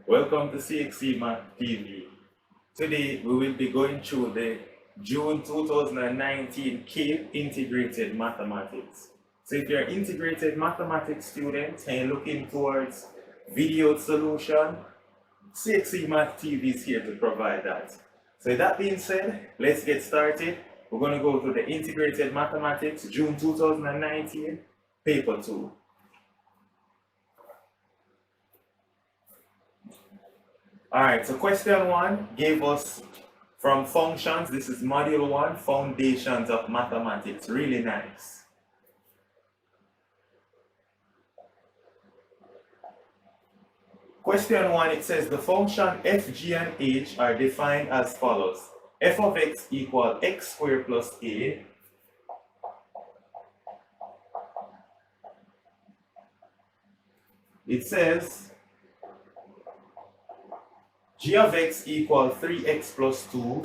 Welcome to CXC Math TV. Today we will be going through the June 2019 CAPE Integrated Mathematics. So if you're an integrated mathematics student and you're looking towards video solution, CXC Math TV is here to provide that. So with that being said, let's get started. We're going to go to the Integrated Mathematics June 2019 Paper 2. Alright, so question 1 gave us from functions. This is module 1, foundations of mathematics. Really nice. Question 1, it says the function f, g, and h are defined as follows. F of x equals x squared plus a. It says g of x equals 3x plus 2.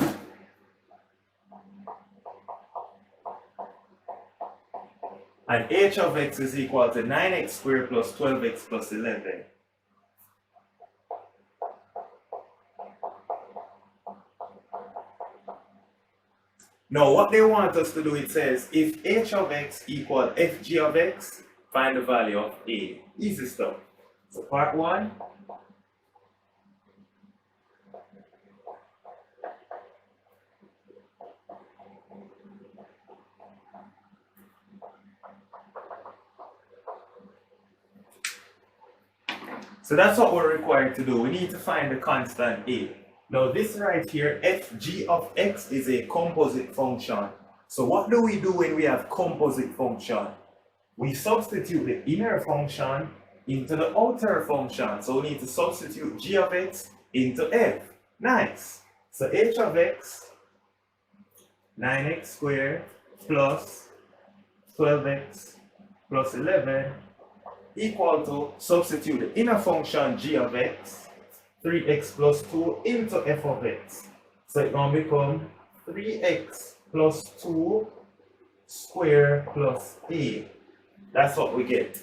And h of x is equal to 9x squared plus 12x plus 11. Now what they want us to do, it says if h of x equals fg of x, find the value of a. Easy stuff. So part 1. So that's what we're required to do. We need to find the constant a. Now this right here, fg of x is a composite function. So what do we do when we have composite function? We substitute the inner function into the outer function. So we need to substitute g of x into f. Nice. So h of x, 9x squared plus 12x plus 11 equal to, substitute the inner function g of x, 3x plus 2 into f of x. So it's going to become 3x plus 2 squared plus a. That's what we get.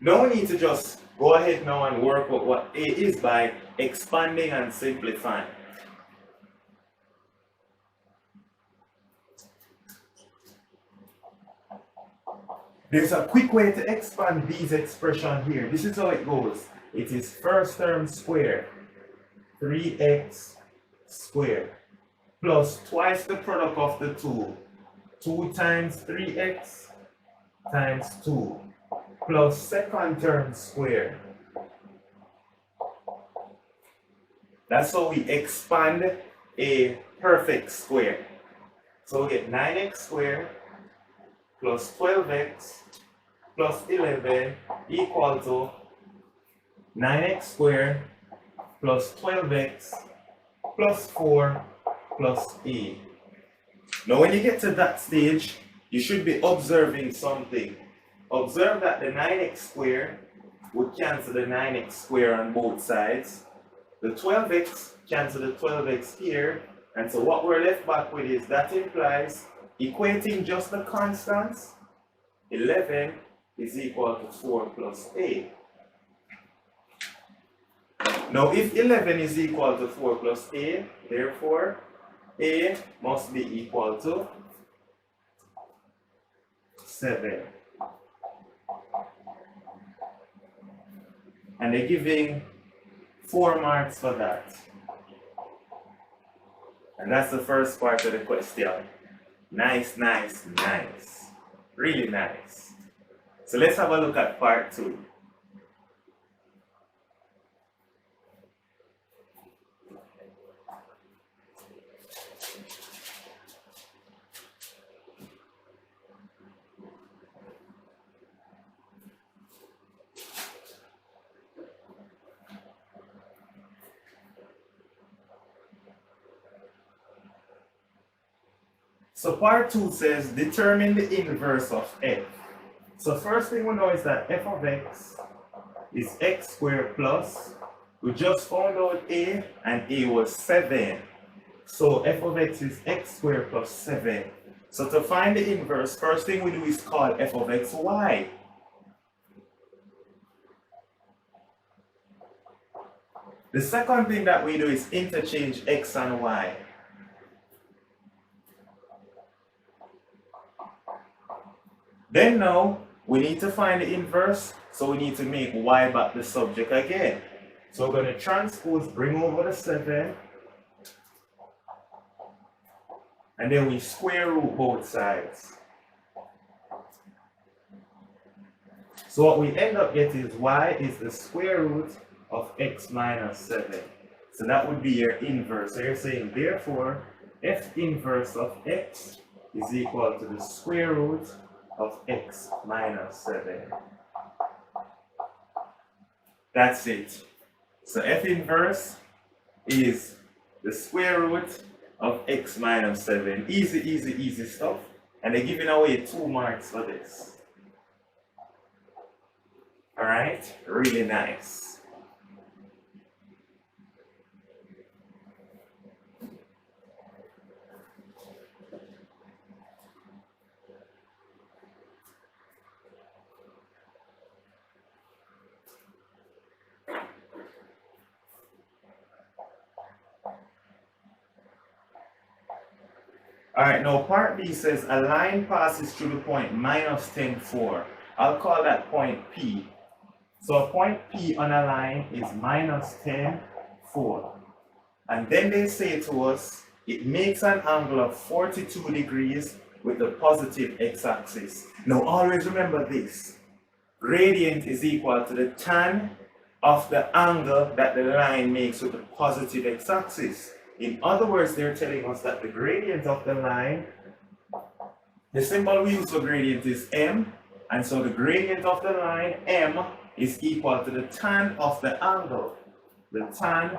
Now we need to just go ahead now and work out what a is by expanding and simplifying. There's a quick way to expand these expressions here. This is how it goes. It is first term squared, 3x squared, plus twice the product of the 2. 2 times 3x times 2, plus second term squared. That's how we expand a perfect square. So we get 9x squared plus 12x plus 11 equal to 9x squared plus 12x plus 4 plus a. Now when you get to that stage, you should be observing something. Observe that the 9x squared would cancel the 9x squared on both sides. The 12x cancel the 12x here. And so what we're left back with is that implies equating just the constants, 11 is equal to 4 plus a. Now if 11 is equal to 4 plus a, therefore a must be equal to 7. And they're giving 4 marks for that. And that's the first part of the question. Nice, nice, nice. Really nice. So let's have a look at part 2. So part 2 says determine the inverse of f. So first thing we know is that f of x is x squared plus We just found out a, and a was 7. So f of x is x squared plus 7. So to find the inverse, first thing we do is call f of x y. The second thing that we do is interchange x and y. Then now, we need to find the inverse, so we need to make y back the subject again. So we're going to transpose, bring over the 7, and then we square root both sides. So what we end up getting is y is the square root of x minus 7. So that would be your inverse. So you're saying, therefore, f inverse of x is equal to the square root of x minus 7. That's it. So f inverse is the square root of x minus 7. Easy, easy, easy stuff. And they're giving away 2 marks for this. Alright? Really nice. Alright, now part B says a line passes through the point minus 10, 4. I'll call that point P. So a point P on a line is minus 10, 4. And then they say to us, it makes an angle of 42 degrees with the positive x-axis. Now always remember this. Gradient is equal to the tan of the angle that the line makes with the positive x-axis. In other words, they're telling us that the gradient of the line, the symbol we use for gradient is m, and so the gradient of the line, m, is equal to the tan of the angle, the tan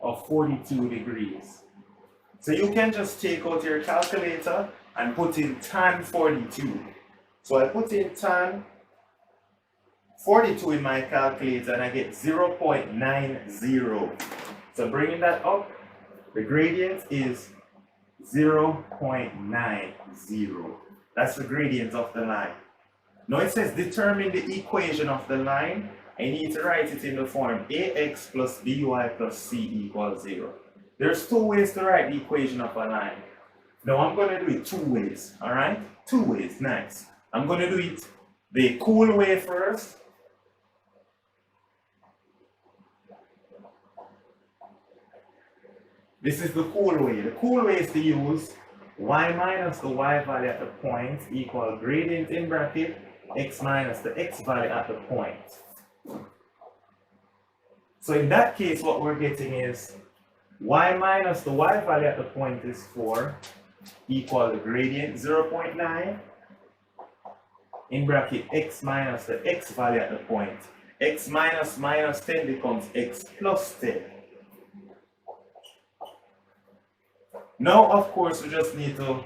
of 42 degrees. So you can just take out your calculator and put in tan 42. So I put in tan 42 in my calculator and I get 0.90. So bringing that up, the gradient is 0.90. That's the gradient of the line. Now it says determine the equation of the line. I need to write it in the form ax plus by plus c equals 0. There's 2 ways to write the equation of a line. Now I'm going to do it 2 ways, alright? 2 ways, nice. I'm going to do it the cool way first. This is the cool way. The cool way is to use y minus the y value at the point equal gradient in bracket x minus the x value at the point. So in that case, what we're getting is y minus the y value at the point is 4 equal the gradient 0.9 in bracket x minus the x value at the point. X minus minus 10 becomes x plus 10. Now, of course, we just need to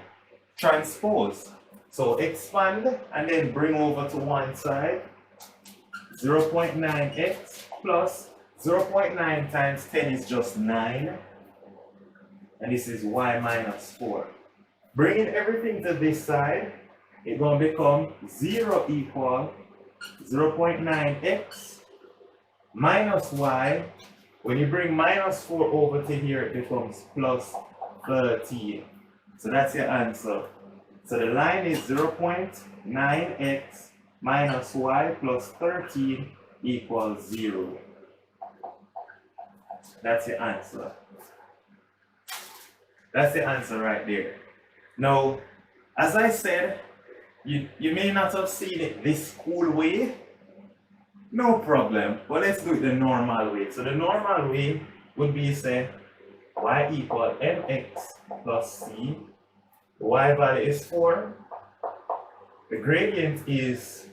transpose. So expand and then bring over to one side. 0.9x plus 0.9 times 10 is just 9. And this is y minus 4. Bringing everything to this side, it's going to become 0 equal 0.9x minus y. When you bring minus 4 over to here, it becomes plus 13. So that's your answer. So the line is 0.9x minus y plus 13 equals 0. That's your answer. That's the answer right there. Now, as I said, you may not have seen it this cool way. No problem. But let's do it the normal way. So the normal way would be say y equal mx plus c. The y value is 4. The gradient is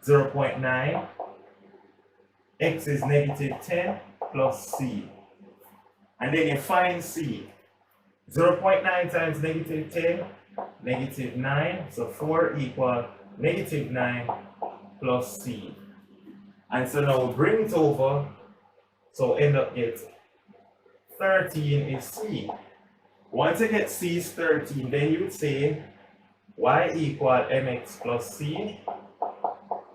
0.9. X is negative 10 plus c. And then you find c. 0.9 times negative 10, negative 9. So 4 equal negative 9 plus c. And so now we bring it over. So end up get 13 is C. Once you get C is 13, then you would say y equal mx plus c.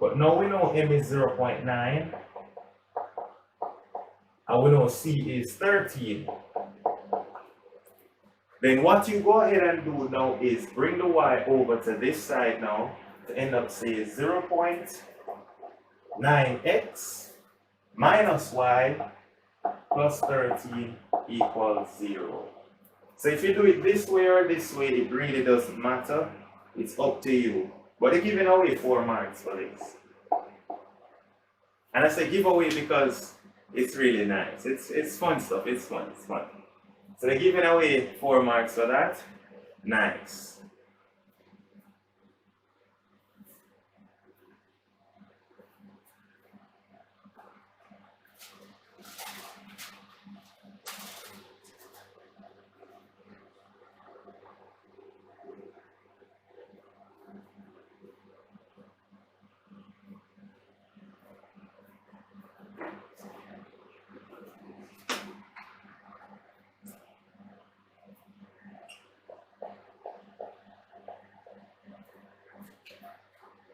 But now we know m is 0.9. And we know c is 13. Then what you go ahead and do now is bring the y over to this side now to end up say 0.9x minus y plus 13 equals 0. So if you do it this way or this way, it really doesn't matter. It's up to you. But they're giving away 4 marks for this. And I say giveaway because it's really nice. It's fun stuff. It's fun. So they're giving away 4 marks for that. Nice.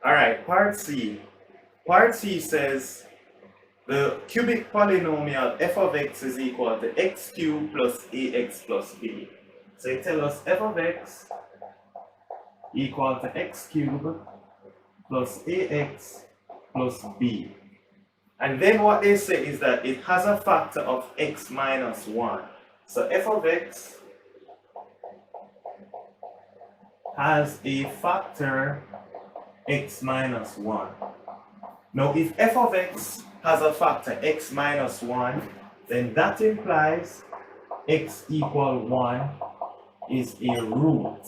Alright, part C. Part C says the cubic polynomial f of x is equal to x cubed plus ax plus b. So it tells us f of x equal to x cubed plus ax plus b. And then what they say is that it has a factor of x minus 1. So f of x has a factor x minus 1. Now if f of x has a factor x minus 1, then that implies x equal 1 is a root.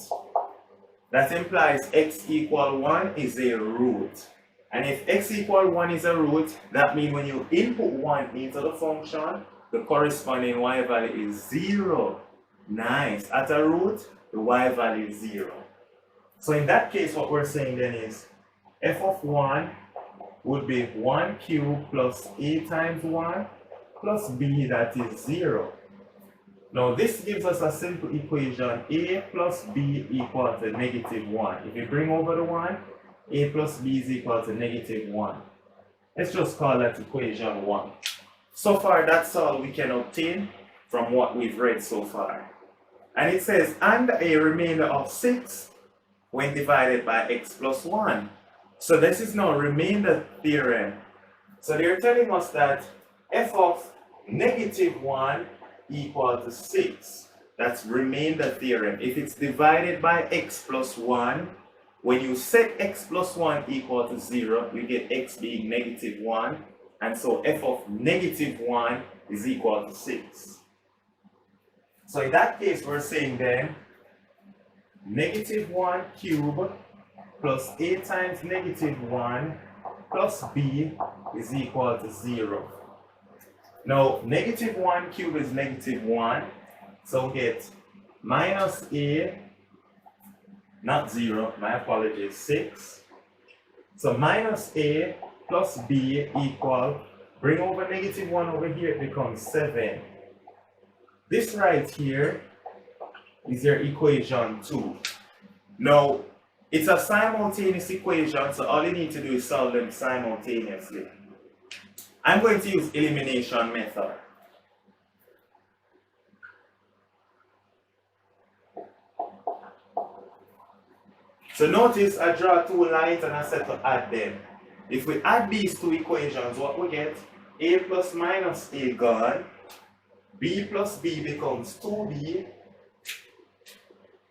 That implies x equal 1 is a root. And if x equal 1 is a root, that means when you input 1 into the function, the corresponding y value is 0. Nice. At a root, the y value is 0. So in that case, what we're saying then is f of 1 would be 1 cubed plus a times 1 plus b, that is 0. Now this gives us a simple equation, a plus b equal to negative 1. If you bring over the 1, a plus b is equal to negative 1. Let's just call that equation 1. So far, that's all we can obtain from what we've read so far. And it says, and a remainder of 6 when divided by x plus 1. So this is now remainder theorem. So they're telling us that f of negative 1 equal to 6. That's remainder theorem. If it's divided by x plus 1, when you set x plus 1 equal to 0, you get x being negative 1. And so f of negative 1 is equal to 6. So in that case, we're saying then, negative 1 cubed plus a times negative 1 plus b is equal to 0. Now, negative 1 cubed is negative 1. So we get minus a, not 0, my apologies, 6. So minus a plus b equal, bring over negative 1 over here, it becomes 7. This right here is your equation 2. Now, it's a simultaneous equation, so all you need to do is solve them simultaneously. I'm going to use elimination method. So notice I draw 2 lines and I set to add them. If we add these 2 equations, what we get? A plus minus a gone. B plus b becomes 2b.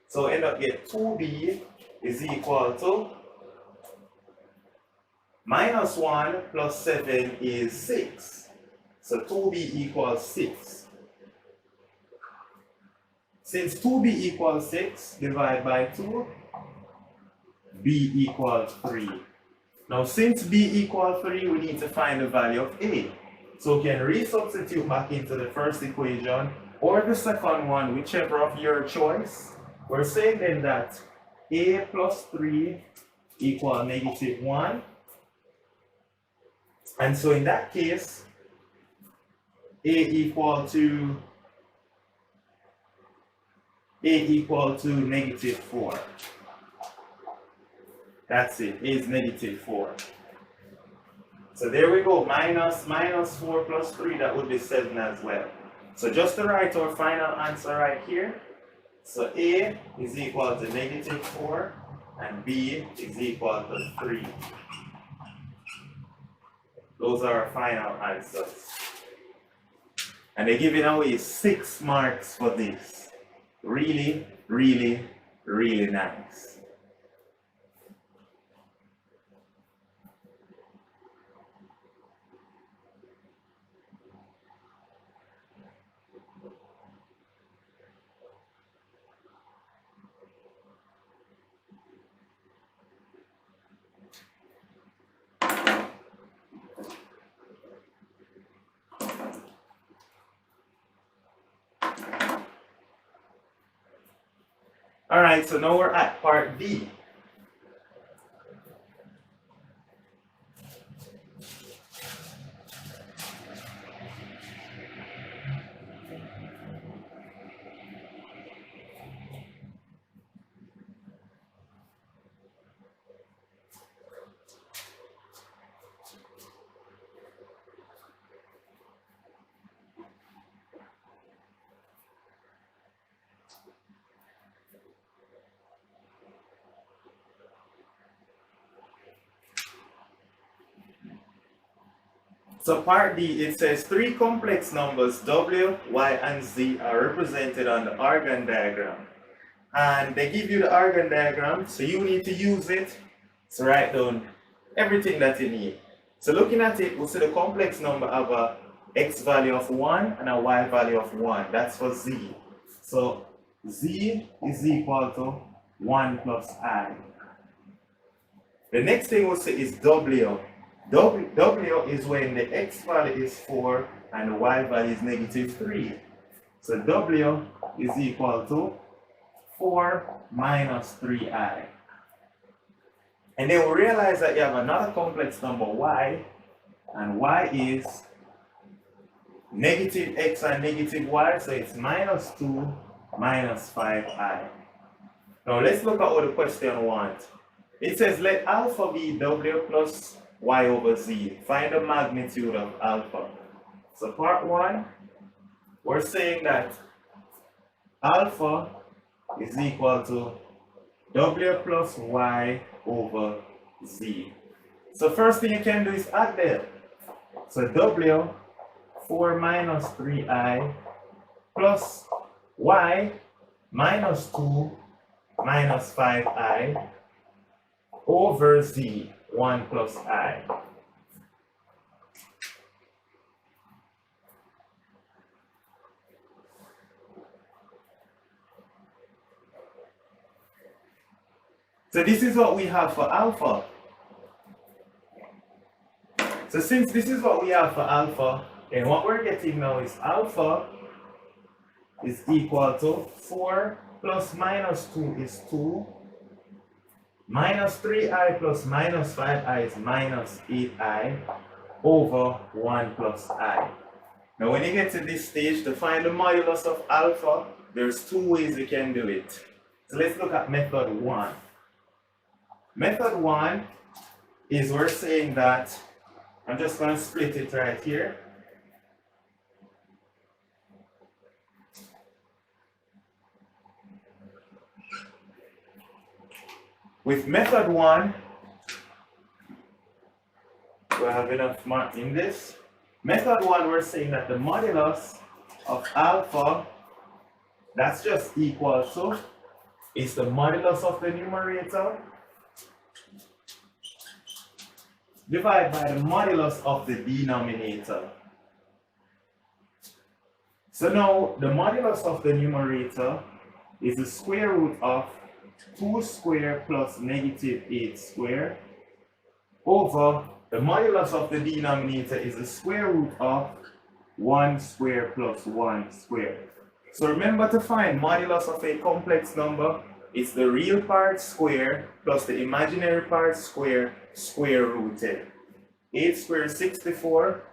So end up get 2b is equal to minus 1 plus 7 is 6. So 2b equals 6. Since 2b equals 6, divide by 2, b equals 3. Now since b equals 3, we need to find the value of a. So we can resubstitute back into the first equation or the second one, whichever of your choice. We're saying then that a plus 3 equals negative 1. And so in that case, a equal to -4. That's it, a is -4. So there we go, -4 plus 3, that would be 7 as well. So just to write our final answer right here. So a is equal to -4 and b is equal to 3. Those are our final answers. And they're giving away 6 marks for this. Really, really, really nice. All right, so now we're at part B. So part D, it says 3 complex numbers W, Y, and Z are represented on the Argand diagram. And they give you the Argand diagram, so you need to use it to write down everything that you need. So looking at it, we'll see the complex number have a X value of 1 and a Y value of 1. That's for Z. So Z is equal to 1 plus I. The next thing we'll see is W. W is when the X value is 4 and the Y value is -3. So W is equal to 4 minus 3I. And then we realize that you have another complex number Y, and Y is -x and -y, so it's -2 minus 5I. Now let's look at what the question wants. It says let alpha be W plus Y over Z. Find the magnitude of alpha. So part 1, we're saying that alpha is equal to W plus Y over Z. So first thing you can do is add them. So W, 4 minus 3I, plus Y, -2 minus 5I, over Z, 1 plus I. So this is what we have for alpha. So since this is what we have for alpha, then what we're getting now is alpha is equal to 4 plus -2 is 2. Minus 3I plus minus 5I is -8I over 1 plus I. Now when you get to this stage, to find the modulus of alpha, there's 2 ways you can do it. So let's look at method 1. Method 1 is we're saying that, I'm just going to split it right here. With method 1, we have enough mark in this. Method 1, we're saying that the modulus of alpha, that's just equal to, is the modulus of the numerator divided by the modulus of the denominator. So now, the modulus of the numerator is the square root of 2 squared plus -8 squared over the modulus of the denominator is the square root of 1 squared plus 1 squared. So remember, to find modulus of a complex number, it's the real part square plus the imaginary part square rooted. 8 squared is 64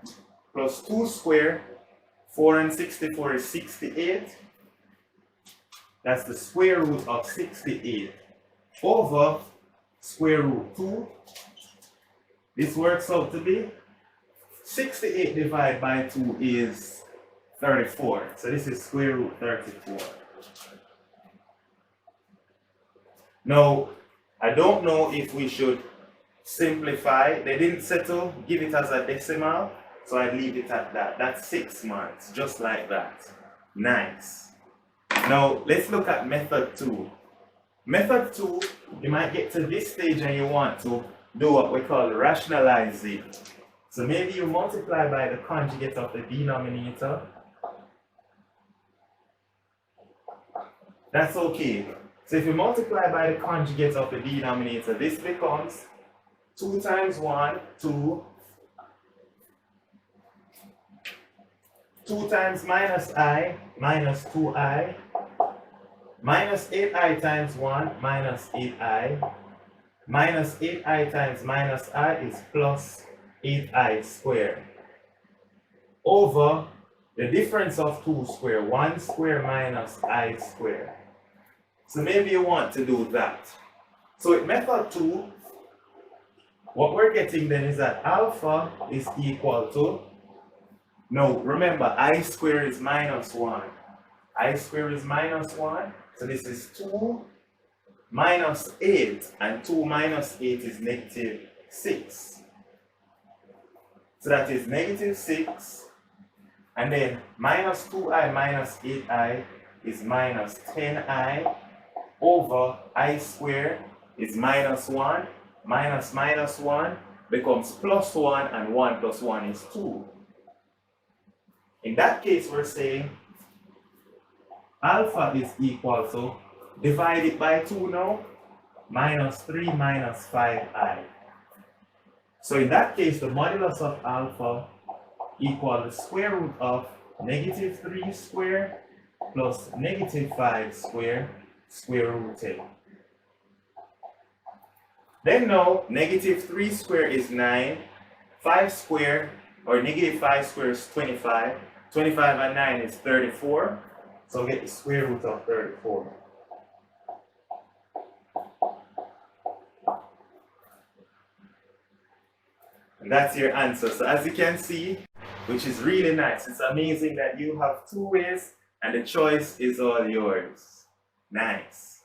plus 2 squared 4 and 64 is 68. That's the square root of 68 over square root 2. This works out to be 68 divided by 2 is 34. So this is square root 34. Now, I don't know if we should simplify. They didn't settle, give it as a decimal, so I leave it at that. That's 6 months, just like that. Nice. Now, let's look at method 2. Method 2, you might get to this stage and you want to do what we call rationalizing. So maybe you multiply by the conjugate of the denominator. That's okay. So if you multiply by the conjugate of the denominator, this becomes 2 times 1, 2. 2 times minus I, minus 2i. Minus 8i times 1, minus 8i. Minus 8i times minus I is plus 8i squared. Over the difference of 2 squared, 1 squared minus I squared. So maybe you want to do that. So with method 2, what we're getting then is that alpha is equal to, no, remember I squared is minus 1. I squared is minus 1. So this is 2 minus 8, and 2 minus 8 is negative 6. So that is negative 6, and then minus 2i minus 8i is minus 10i over I squared is minus 1, minus minus 1 becomes plus 1, and 1 plus 1 is 2. In that case, we're saying alpha is equal to, divide it by 2 now, minus 3 minus 5i. So in that case, the modulus of alpha equal the square root of negative 3 squared plus negative 5 squared square root 10. Then now, negative 3 squared is 9, 5 squared, or negative 5 squared is 25, 25 and 9 is 34, so we'll get the square root of 34. And that's your answer. So as you can see, which is really nice, it's amazing that you have 2 ways and the choice is all yours. Nice.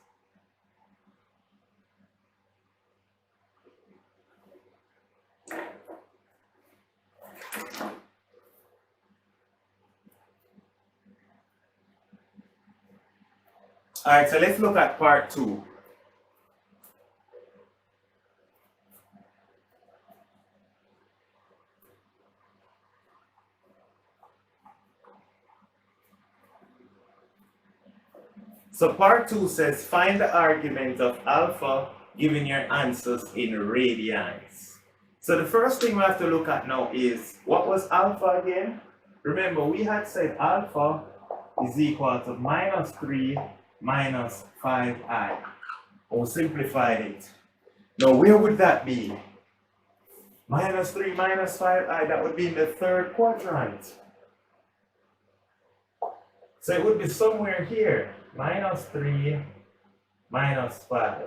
All right, so let's look at part 2. So part 2 says find the argument of alpha given your answers in radians. So the first thing we have to look at now is, what was alpha again? Remember, we had said alpha is equal to minus 3 minus 5i. Or simplified it. Now where would that be? Minus 3 minus 5i, that would be in the third quadrant. So it would be somewhere here. Minus 3 minus 5.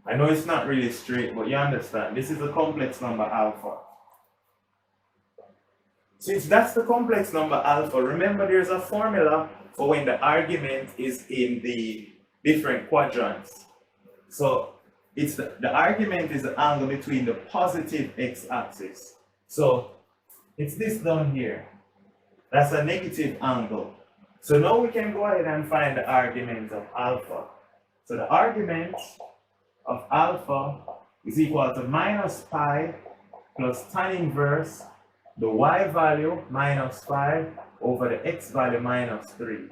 I know it's not really straight, but you understand. This is a complex number alpha. Since that's the complex number alpha, remember there's a formula for when the argument is in the different quadrants. So it's the argument is the angle between the positive x-axis. So it's this down here. That's a negative angle. So now we can go ahead and find the argument of alpha. So the argument of alpha is equal to minus pi plus tan inverse the y value minus 5 over the x value minus 3.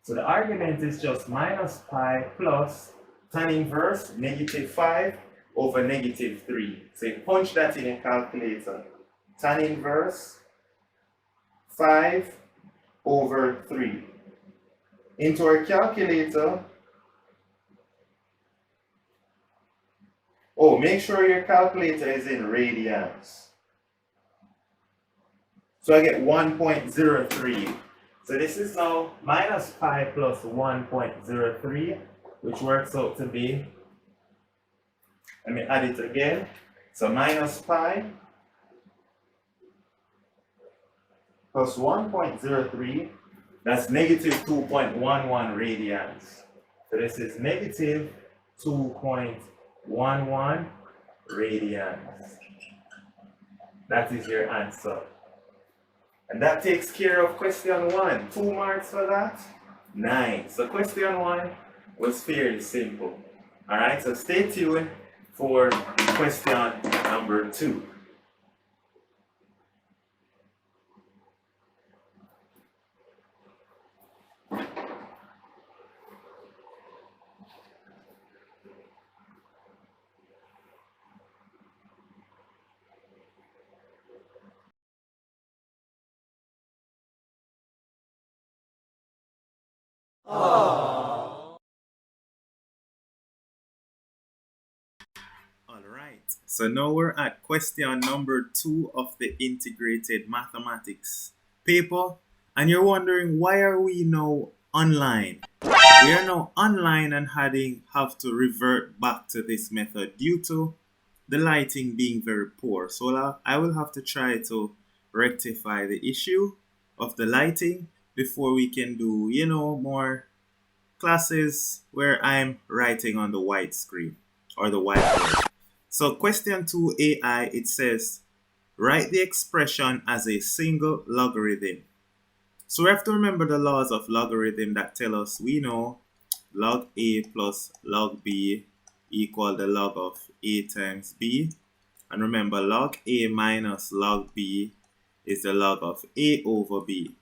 So the argument is just minus pi plus tan inverse negative 5 over negative 3. So you punch that in a calculator. Tan inverse 5 over 3. Into our calculator. Oh, make sure your calculator is in radians. So I get 1.03. So this is now minus pi plus 1.03, which works out to be, let me add it again. So minus pi plus 1.03, that's negative 2.11 radians. So this is negative 2.11 radians. That is your answer. And that takes care of question 1. 2 marks for that? 9. So question 1 was fairly simple. Alright, so stay tuned for question number 2. Alright, so now we're at question number 2 of the integrated mathematics paper, and you're wondering, why are we now online? We are now online and have to revert back to this method due to the lighting being very poor. So I will have to try to rectify the issue of the lighting before we can do, more classes where I'm writing on the white screen or the whiteboard. So question 2 AI, it says, write the expression as a single logarithm. So we have to remember the laws of logarithm that tell us we know log A plus log B equal the log of A times B. And remember, log A minus log B is the log of A over B.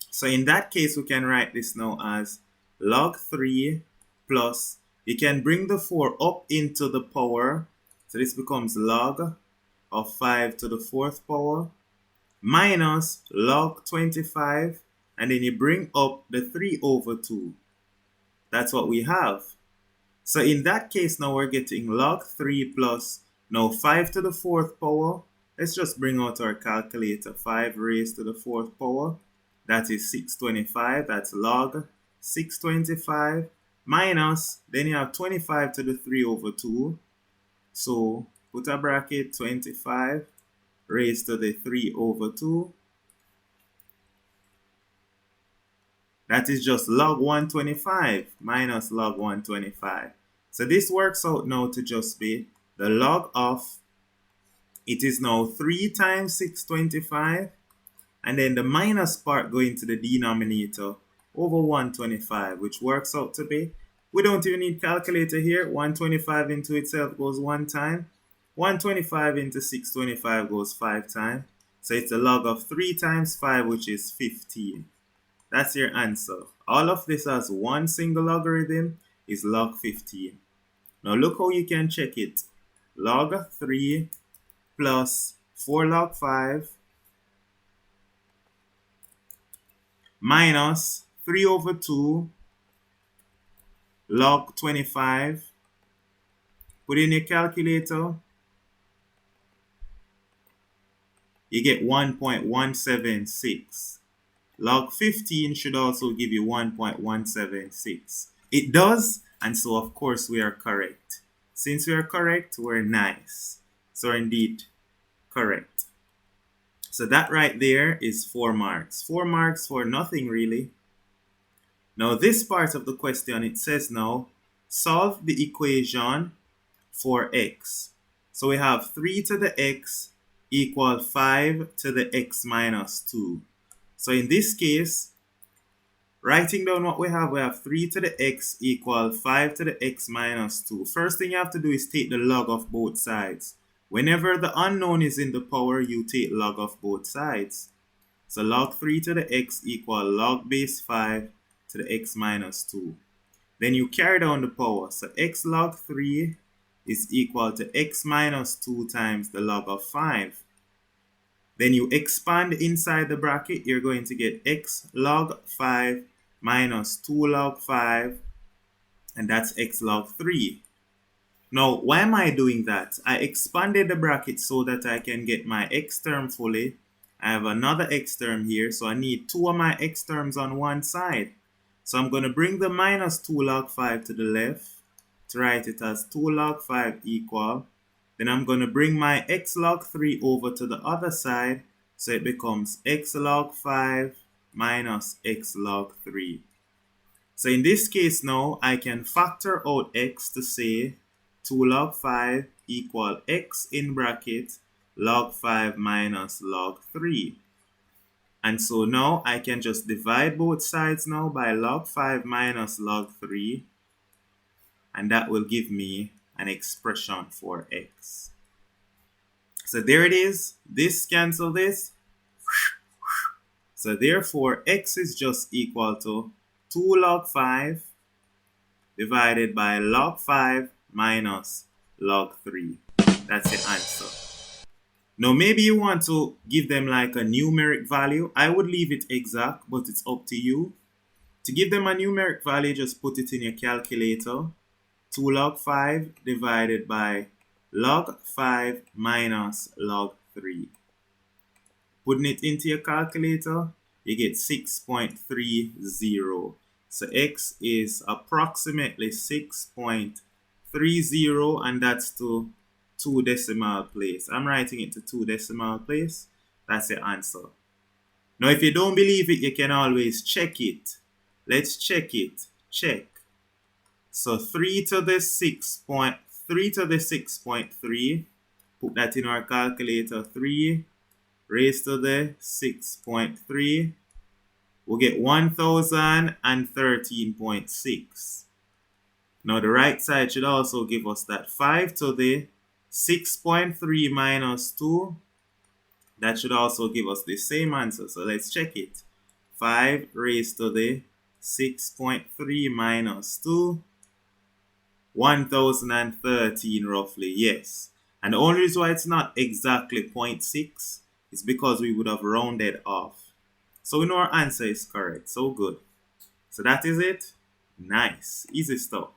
So in that case, we can write this now as log 3 plus, you can bring the 4 up into the power. So this becomes log of 5 to the 4th power minus log 25. And then you bring up the 3 over 2. That's what we have. So in that case, now we're getting log 3 plus, now 5 to the 4th power. Let's just bring out our calculator. 5 raised to the 4th power. That is 625. That's log 625 minus, then you have 25 to the 3 over 2. So put a bracket, 25 raised to the 3 over 2. That is just log 125 minus log 125. So this works out now to just be the log of, it is now 3 times 625, and then the minus part going to the denominator over 125, which works out to be, we don't even need calculator here, 125 into itself goes 1 time, 125 into 625 goes 5 times, so it's a log of 3 times 5, which is 15. That's your answer. All of this as one single logarithm is log 15. Now look how you can check it. Log 3 plus 4 log 5 minus 3 over 2 log 25. Put in your calculator. You get 1.176. Log 15 should also give you 1.176. It does, and so of course we are correct. Since we are correct, we're nice. So we're indeed correct. So that right there is 4 marks. 4 marks for nothing really. Now this part of the question, it says now, solve the equation for x. So we have 3 to the x equal 5 to the x minus 2. So in this case, writing down what we have 3 to the x equal 5 to the x minus 2. First thing you have to do is take the log of both sides. Whenever the unknown is in the power, you take log of both sides. So log 3 to the x equal log base 5 to the x minus 2. Then you carry down the power. So x log 3 is equal to x minus 2 times the log of 5. Then you expand inside the bracket, you're going to get x log 5 minus 2 log 5, and that's x log 3. Now, why am I doing that? I expanded the bracket so that I can get my x term fully, I have another x term here, so I need 2 of my x terms on one side. So I'm going to bring the minus 2 log 5 to the left to write it as 2 log 5 equal. Then I'm going to bring my x log 3 over to the other side, so it becomes x log 5 minus x log 3. So in this case now, I can factor out x to say 2 log 5 equal x in bracket log 5 minus log 3. And so now I can just divide both sides now by log 5 minus log 3. And that will give me an expression for x. So there it is. This cancel this. So therefore, x is just equal to 2 log 5 divided by log 5 minus log 3. That's the answer. Now, maybe you want to give them like a numeric value. I would leave it exact, but it's up to you. To give them a numeric value, just put it in your calculator. 2 log 5 divided by log 5 minus log 3. Putting it into your calculator, you get 6.30. So x is approximately 6.30, and that's to 2 decimal place. I'm writing it to 2 decimal place. That's the answer. Now, if you don't believe it, you can always check it. Let's check it. Check. So 3 to the 6.3, put that in our calculator. 3 raised to the 6.3, we'll get 1013.6. Now the right side should also give us that. 5 to the 6.3 minus 2, that should also give us the same answer. So let's check it. 5 raised to the 6.3 minus 2, 1013 roughly, yes. And the only reason why it's not exactly 0.6 is because we would have rounded off. So we know our answer is correct. So good. So that is it. Nice. Easy stuff.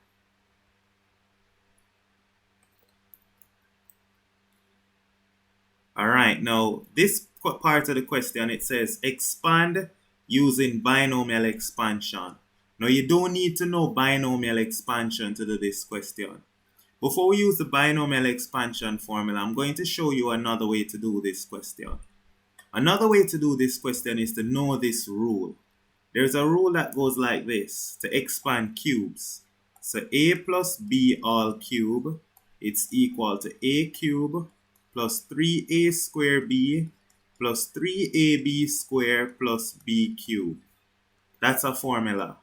Alright, now this part of the question, it says expand using binomial expansion. Now you don't need to know binomial expansion to do this question. Before we use the binomial expansion formula, I'm going to show you another way to do this question. Another way to do this question is to know this rule. There's a rule that goes like this, to expand cubes. So a plus b all cube, it's equal to a cube plus 3a square b plus 3ab square plus b cube. That's a formula.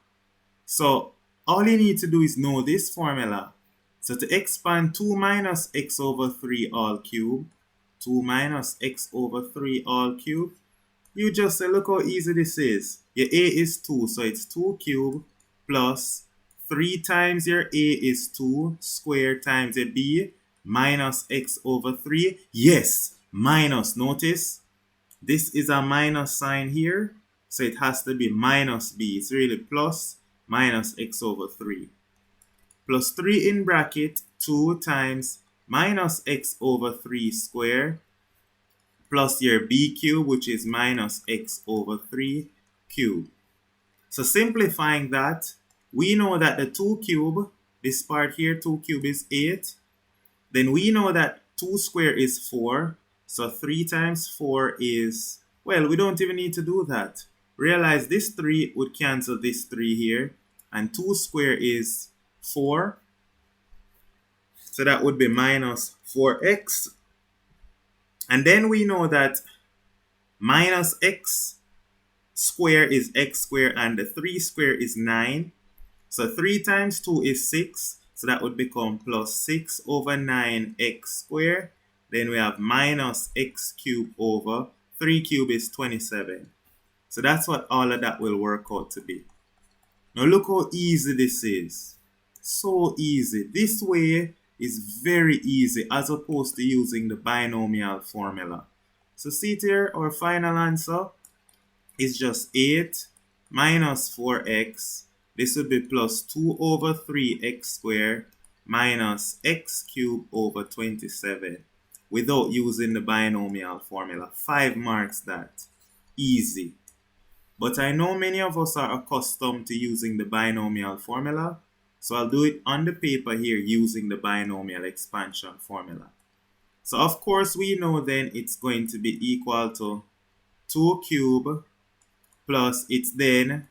So all you need to do is know this formula. So to expand 2 minus x over 3 all cube, 2 minus x over 3 all cube, you just say, look how easy this is. Your a is 2, so it's 2 cube plus 3 times your a is 2 square times your b minus x over 3. Yes, minus. Notice, this is a minus sign here, so it has to be minus b. It's really plus minus x over 3. Plus 3 in bracket, 2 times minus x over 3 square plus your b cube, which is minus x over 3 cube. So simplifying that, we know that the 2 cube, this part here, 2 cube is 8. Then we know that 2 square is 4. So 3 times 4 is, well, we don't even need to do that. Realize this 3 would cancel this 3 here. And 2 square is 4. So that would be minus 4x. And then we know that minus x square is x square and the 3 square is 9. So 3 times 2 is 6. So that would become plus 6 over 9x square. Then we have minus x cubed over 3 cube is 27. So that's what all of that will work out to be. Now look how easy this is. So easy. This way is very easy as opposed to using the binomial formula. So see here, our final answer is just 8 minus 4x. This would be plus 2 over 3x squared minus x cubed over 27. without using the binomial formula. 5 marks that. Easy. But I know many of us are accustomed to using the binomial formula, so I'll do it on the paper here using the binomial expansion formula. So of course we know then it's going to be equal to 2 cubed plus it's then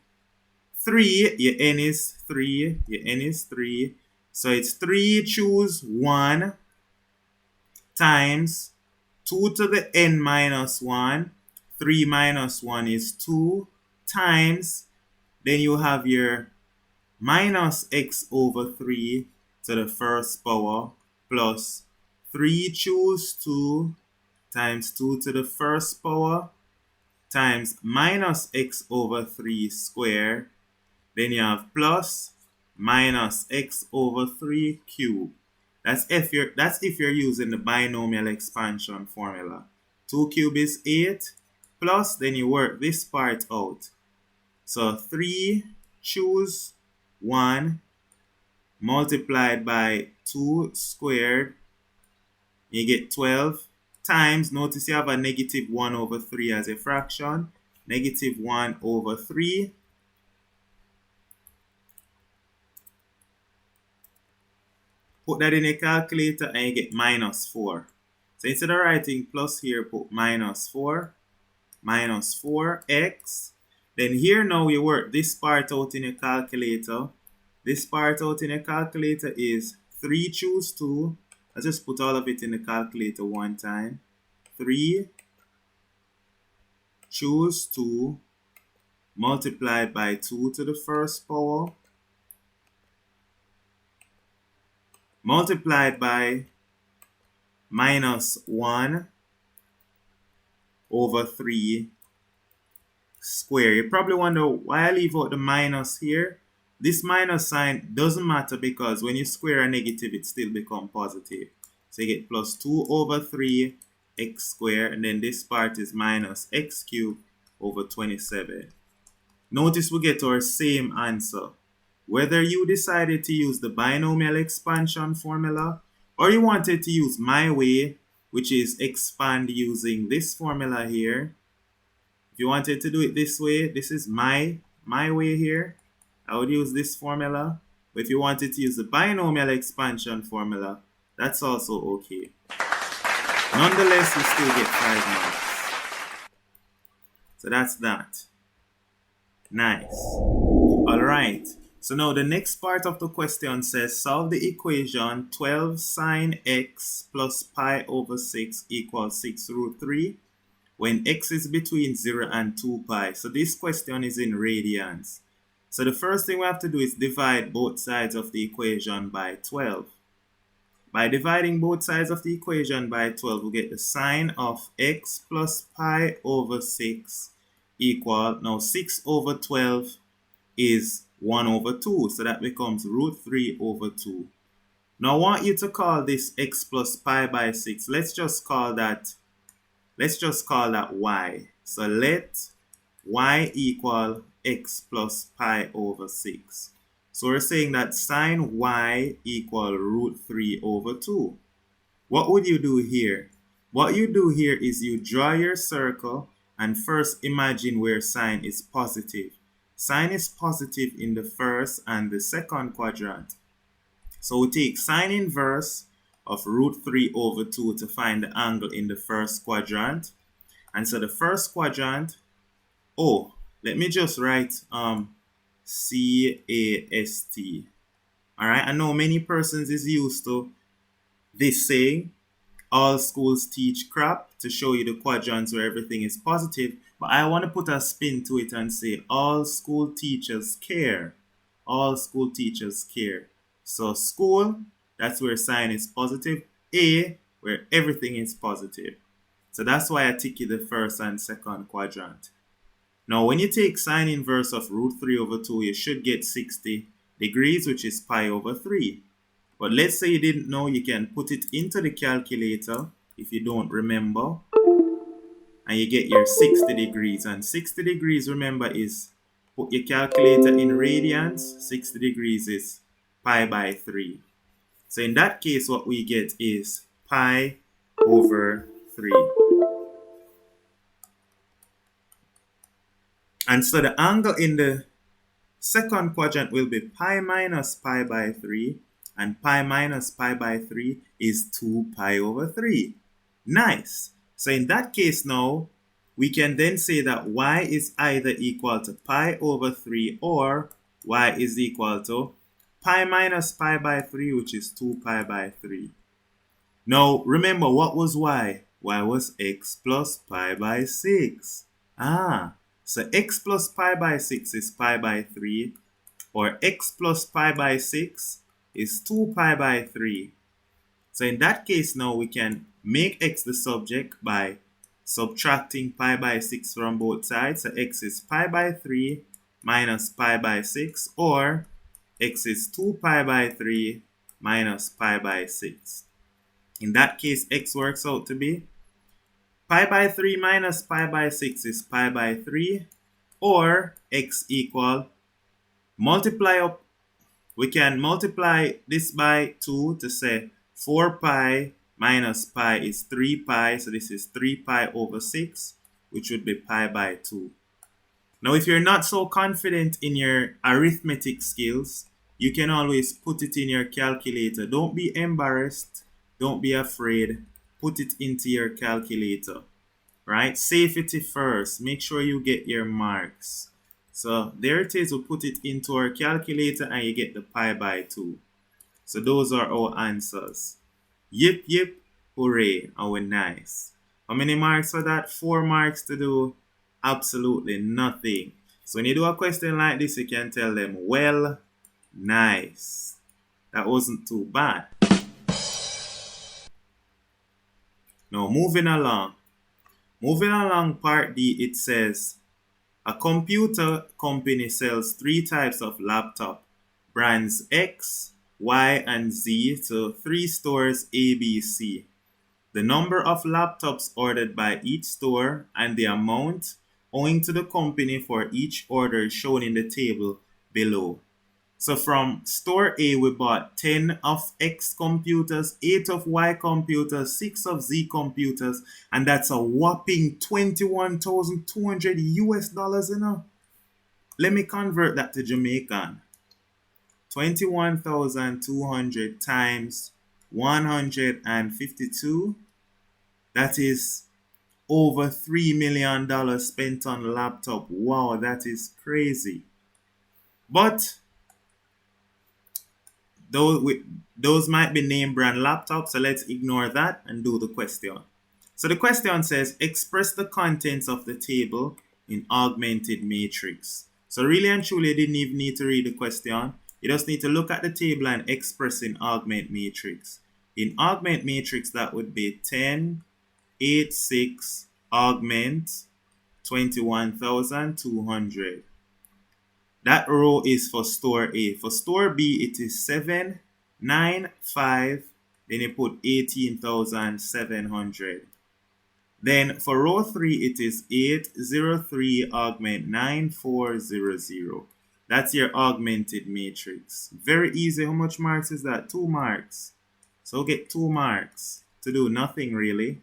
3, your n is 3, your n is 3. So it's 3 choose 1 times 2 to the n minus 1. 3 minus 1 is 2 times, then you have your minus x over 3 to the first power plus 3 choose 2 times 2 to the first power times minus x over 3 squared. Then you have plus minus x over 3 cubed. That's if you're using the binomial expansion formula. 2 cubed is 8 plus, then you work this part out. So 3 choose 1 multiplied by 2 squared, you get 12 times, notice you have a negative 1 over 3 as a fraction, negative 1 over 3. Put that in a calculator and you get minus 4. So instead of writing plus here, put minus 4 x. Then here now you work this part out in a calculator. This part out in a calculator is 3 choose 2. I just put all of it in the calculator one time. 3 choose 2 multiplied by 2 to the first power multiplied by minus 1 over 3 square. You probably wonder why I leave out the minus here. This minus sign doesn't matter because when you square a negative, it still becomes positive. So you get plus 2 over 3 x squared, and then this part is minus x cubed over 27. Notice we get our same answer. Whether you decided to use the binomial expansion formula or you wanted to use my way, which is expand using this formula here. If you wanted to do it this way, this is my way here. I would use this formula. But if you wanted to use the binomial expansion formula, that's also okay. Nonetheless, you still get 5 marks. So that's that. Nice. Alright. So now the next part of the question says solve the equation 12 sine x plus pi over 6 equals 6 root 3 when x is between 0 and 2 pi. So this question is in radians. So the first thing we have to do is divide both sides of the equation by 12. By dividing both sides of the equation by 12, we get the sine of x plus pi over 6 equal, now 6 over 12 is 1 over 2, so that becomes root 3 over 2. Now I want you to call this x plus pi by 6. Let's just call that y. So let y equal x plus pi over 6. So we're saying that sine y equal root 3 over 2. What would you do here? What you do here is you draw your circle and first imagine where sine is positive. Sine is positive in the first and the second quadrant. So we take sine inverse of root 3 over 2 to find the angle in the first quadrant. And so the first quadrant, let me just write CAST. Alright, I know many persons is used to this saying, all schools teach crap, to show you the quadrants where everything is positive. But I want to put a spin to it and say all school teachers care. All school teachers care. So school, that's where sine is positive. A, where everything is positive. So that's why I tick you the first and second quadrant. Now when you take sine inverse of root 3 over 2, you should get 60 degrees, which is pi over 3. But let's say you didn't know, you can put it into the calculator if you don't remember. And you get your 60 degrees. And 60 degrees, remember, is, put your calculator in radians. 60 degrees is pi by 3. So in that case, what we get is pi over 3. And so the angle in the second quadrant will be pi minus pi by 3, and pi minus pi by 3 is 2 pi over 3. Nice. So in that case now, we can then say that y is either equal to pi over 3 or y is equal to pi minus pi by 3, which is 2 pi by 3. Now, remember, what was y? Y was x plus pi by 6. So x plus pi by 6 is pi by 3, or x plus pi by 6 is 2 pi by 3. So in that case now, we can make x the subject by subtracting pi by 6 from both sides. So x is pi by 3 minus pi by 6, or x is 2 pi by 3 minus pi by 6. In that case, x works out to be pi by 3 minus pi by 6 is pi by 3, or x equal, multiply up, we can multiply this by 2 to say 4 pi minus pi is 3 pi, so this is 3 pi over 6, which would be pi by 2. Now, if you're not so confident in your arithmetic skills, you can always put it in your calculator. Don't be embarrassed. Don't be afraid. Put it into your calculator, right? Safety first. Make sure you get your marks. So there it is. We'll put it into our calculator and you get the pi by 2. So those are our answers. Yip, yip, hooray. Oh, nice. How many marks for that? 4 marks to do absolutely nothing. So when you do a question like this, you can tell them, well, nice. That wasn't too bad. Now, moving along. Moving along, part D, it says, a computer company sells 3 types of laptop, brands X, Y, and Z to 3 stores A, B, C. The number of laptops ordered by each store and the amount owing to the company for each order is shown in the table below. So from store A, we bought 10 of X computers, 8 of Y computers, 6 of Z computers, and that's a whopping 21,200 US dollars, you know. Let me convert that to Jamaican. 21,200 times 152. That is over $3 million spent on laptop. Wow, that is crazy. But those might be name brand laptops, so let's ignore that and do the question. So the question says, express the contents of the table in augmented matrix. So really and truly, you didn't even need to read the question. You just need to look at the table and express in augment matrix. In augment matrix, that would be 10, 8, 6, augment 21,200. That row is for store A. For store B, it is 7, 9, 5. Then you put 18,700. Then for row 3, it is 8, 0, 3, augment 9400. That's your augmented matrix. Very easy. How much marks is that? 2 marks. So get 2 marks to do nothing really.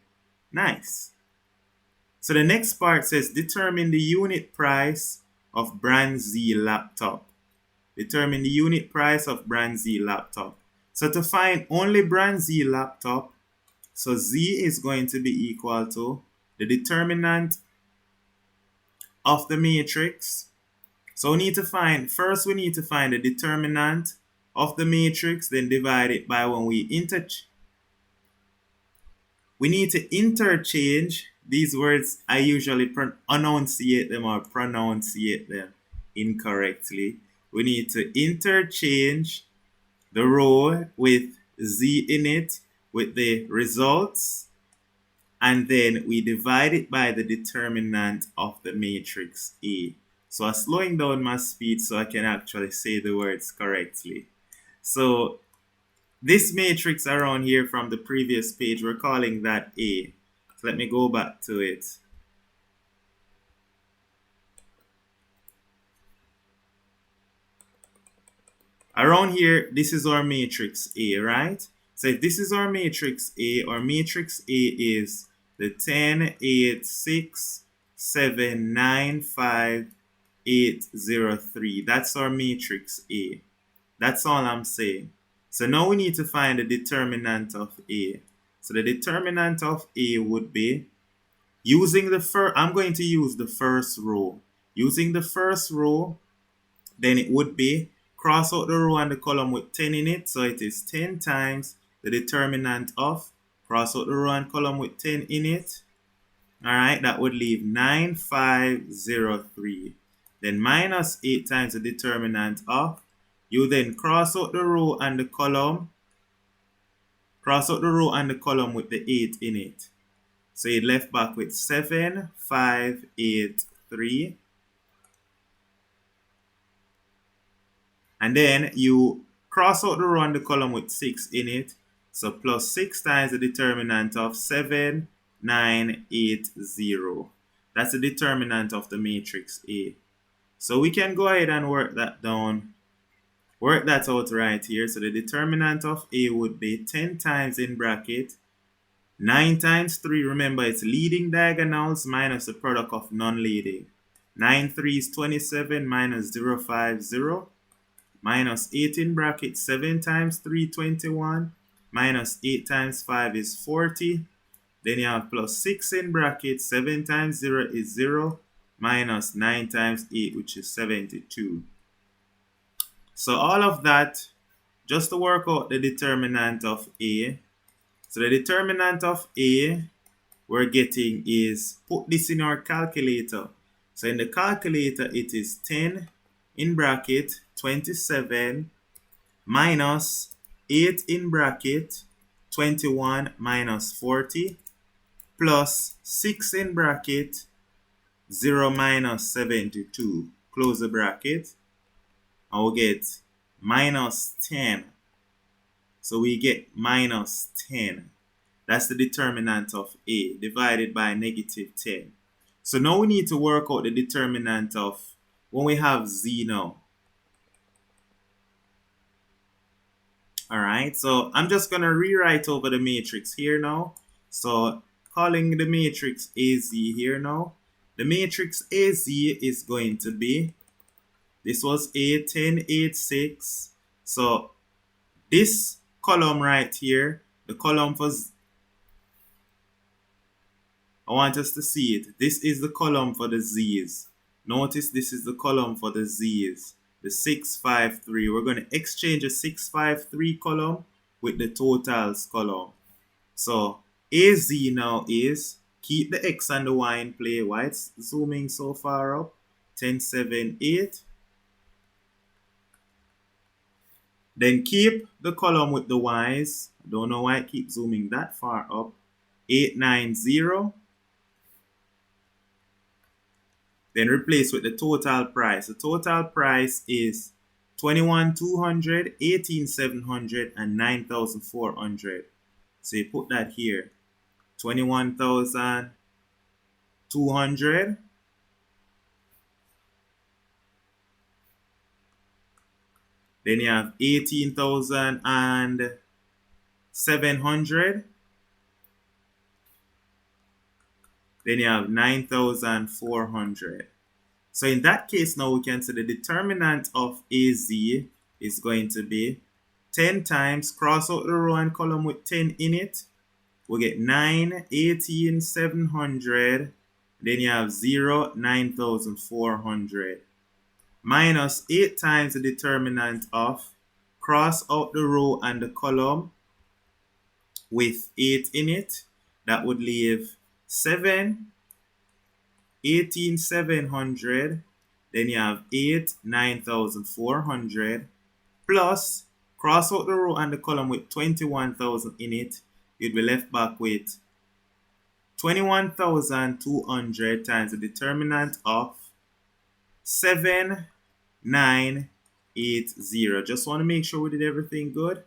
Nice. So the next part says, determine the unit price of brand Z laptop. Determine the unit price of brand Z laptop. So to find only brand Z laptop, so Z is going to be equal to the determinant of the matrix. So we need to find the determinant of the matrix, then divide it by when we need to interchange these words. I usually enunciate them or pronunciate them incorrectly. We need to interchange the row with Z in it with the results, and then we divide it by the determinant of the matrix A. So I'm slowing down my speed so I can actually say the words correctly. So this matrix around here from the previous page, we're calling that A. So let me go back to it. Around here, this is our matrix A, right? So if this is our matrix A, our matrix A is the 10, 8, 6, 7, 9, 5, 8, 0, 3. That's our matrix A. That's all I'm saying. So now we need to find the determinant of A. So the determinant of A would be using the first, I'm going to use the first row. Using the first row, then it would be cross out the row and the column with 10 in it. So it is 10 times the determinant of, cross out the row and column with 10 in it. All right, that would leave 9503. Then minus 8 times the determinant of. You then cross out the row and the column. Cross out the row and the column with the 8 in it. So you're left back with 7583. And then you cross out the row and the column with 6 in it. So plus 6 times the determinant of 7980. That's the determinant of the matrix A. So we can go ahead and work that down. Work that out right here. So the determinant of A would be 10 times in bracket 9 times 3. Remember, it's leading diagonals minus the product of non-leading. 9 3 is 27 minus 050. Minus 8 in bracket 7 times 3, 21. Minus 8 times 5 is 40. Then you have plus 6 in bracket 7 times 0 is 0. Minus 9 times 8, which is 72. So all of that, just to work out the determinant of A. So the determinant of A we're getting is, put this in our calculator. So in the calculator, it is 10 in bracket 27 minus 8 in bracket 21 minus 40 plus 6 in bracket 0 minus 72. Close the bracket. And we'll get minus 10. So we get minus 10. That's the determinant of A divided by negative 10. So now we need to work out the determinant of when we have Z now. Alright, so I'm just going to rewrite over the matrix here now. So calling the matrix AZ here now. The matrix AZ is going to be, this was A, 10, 8, 6. So this column right here, the column for I want us to see it. This is the column for the Z's. Notice this is the column for the Z's. The 653. We're going to exchange a 653 column with the totals column. So AZ now is, keep the X and the Y in play. Why it's zooming so far up? 10, 7, 8. Then keep the column with the Y's. I don't know why it keeps zooming that far up. 8, 9, 0. Then replace with the total price. The total price is 21,200, 18,700, and 9,400. So you put that here. 21,200. Then you have 18,700. Then you have 9,400. So in that case, now we can say the determinant of AZ is going to be 10 times, cross out the row and column with 10 in it. We get 9, 18, 700. Then you have 0, 9,400. Minus 8 times the determinant of, cross out the row and the column with 8 in it. That would leave 7, 18, 700. Then you have 8, 9,400. Plus, cross out the row and the column with 21,000 in it. You'd be left back with 21,200 times the determinant of 7980. Just want to make sure we did everything good.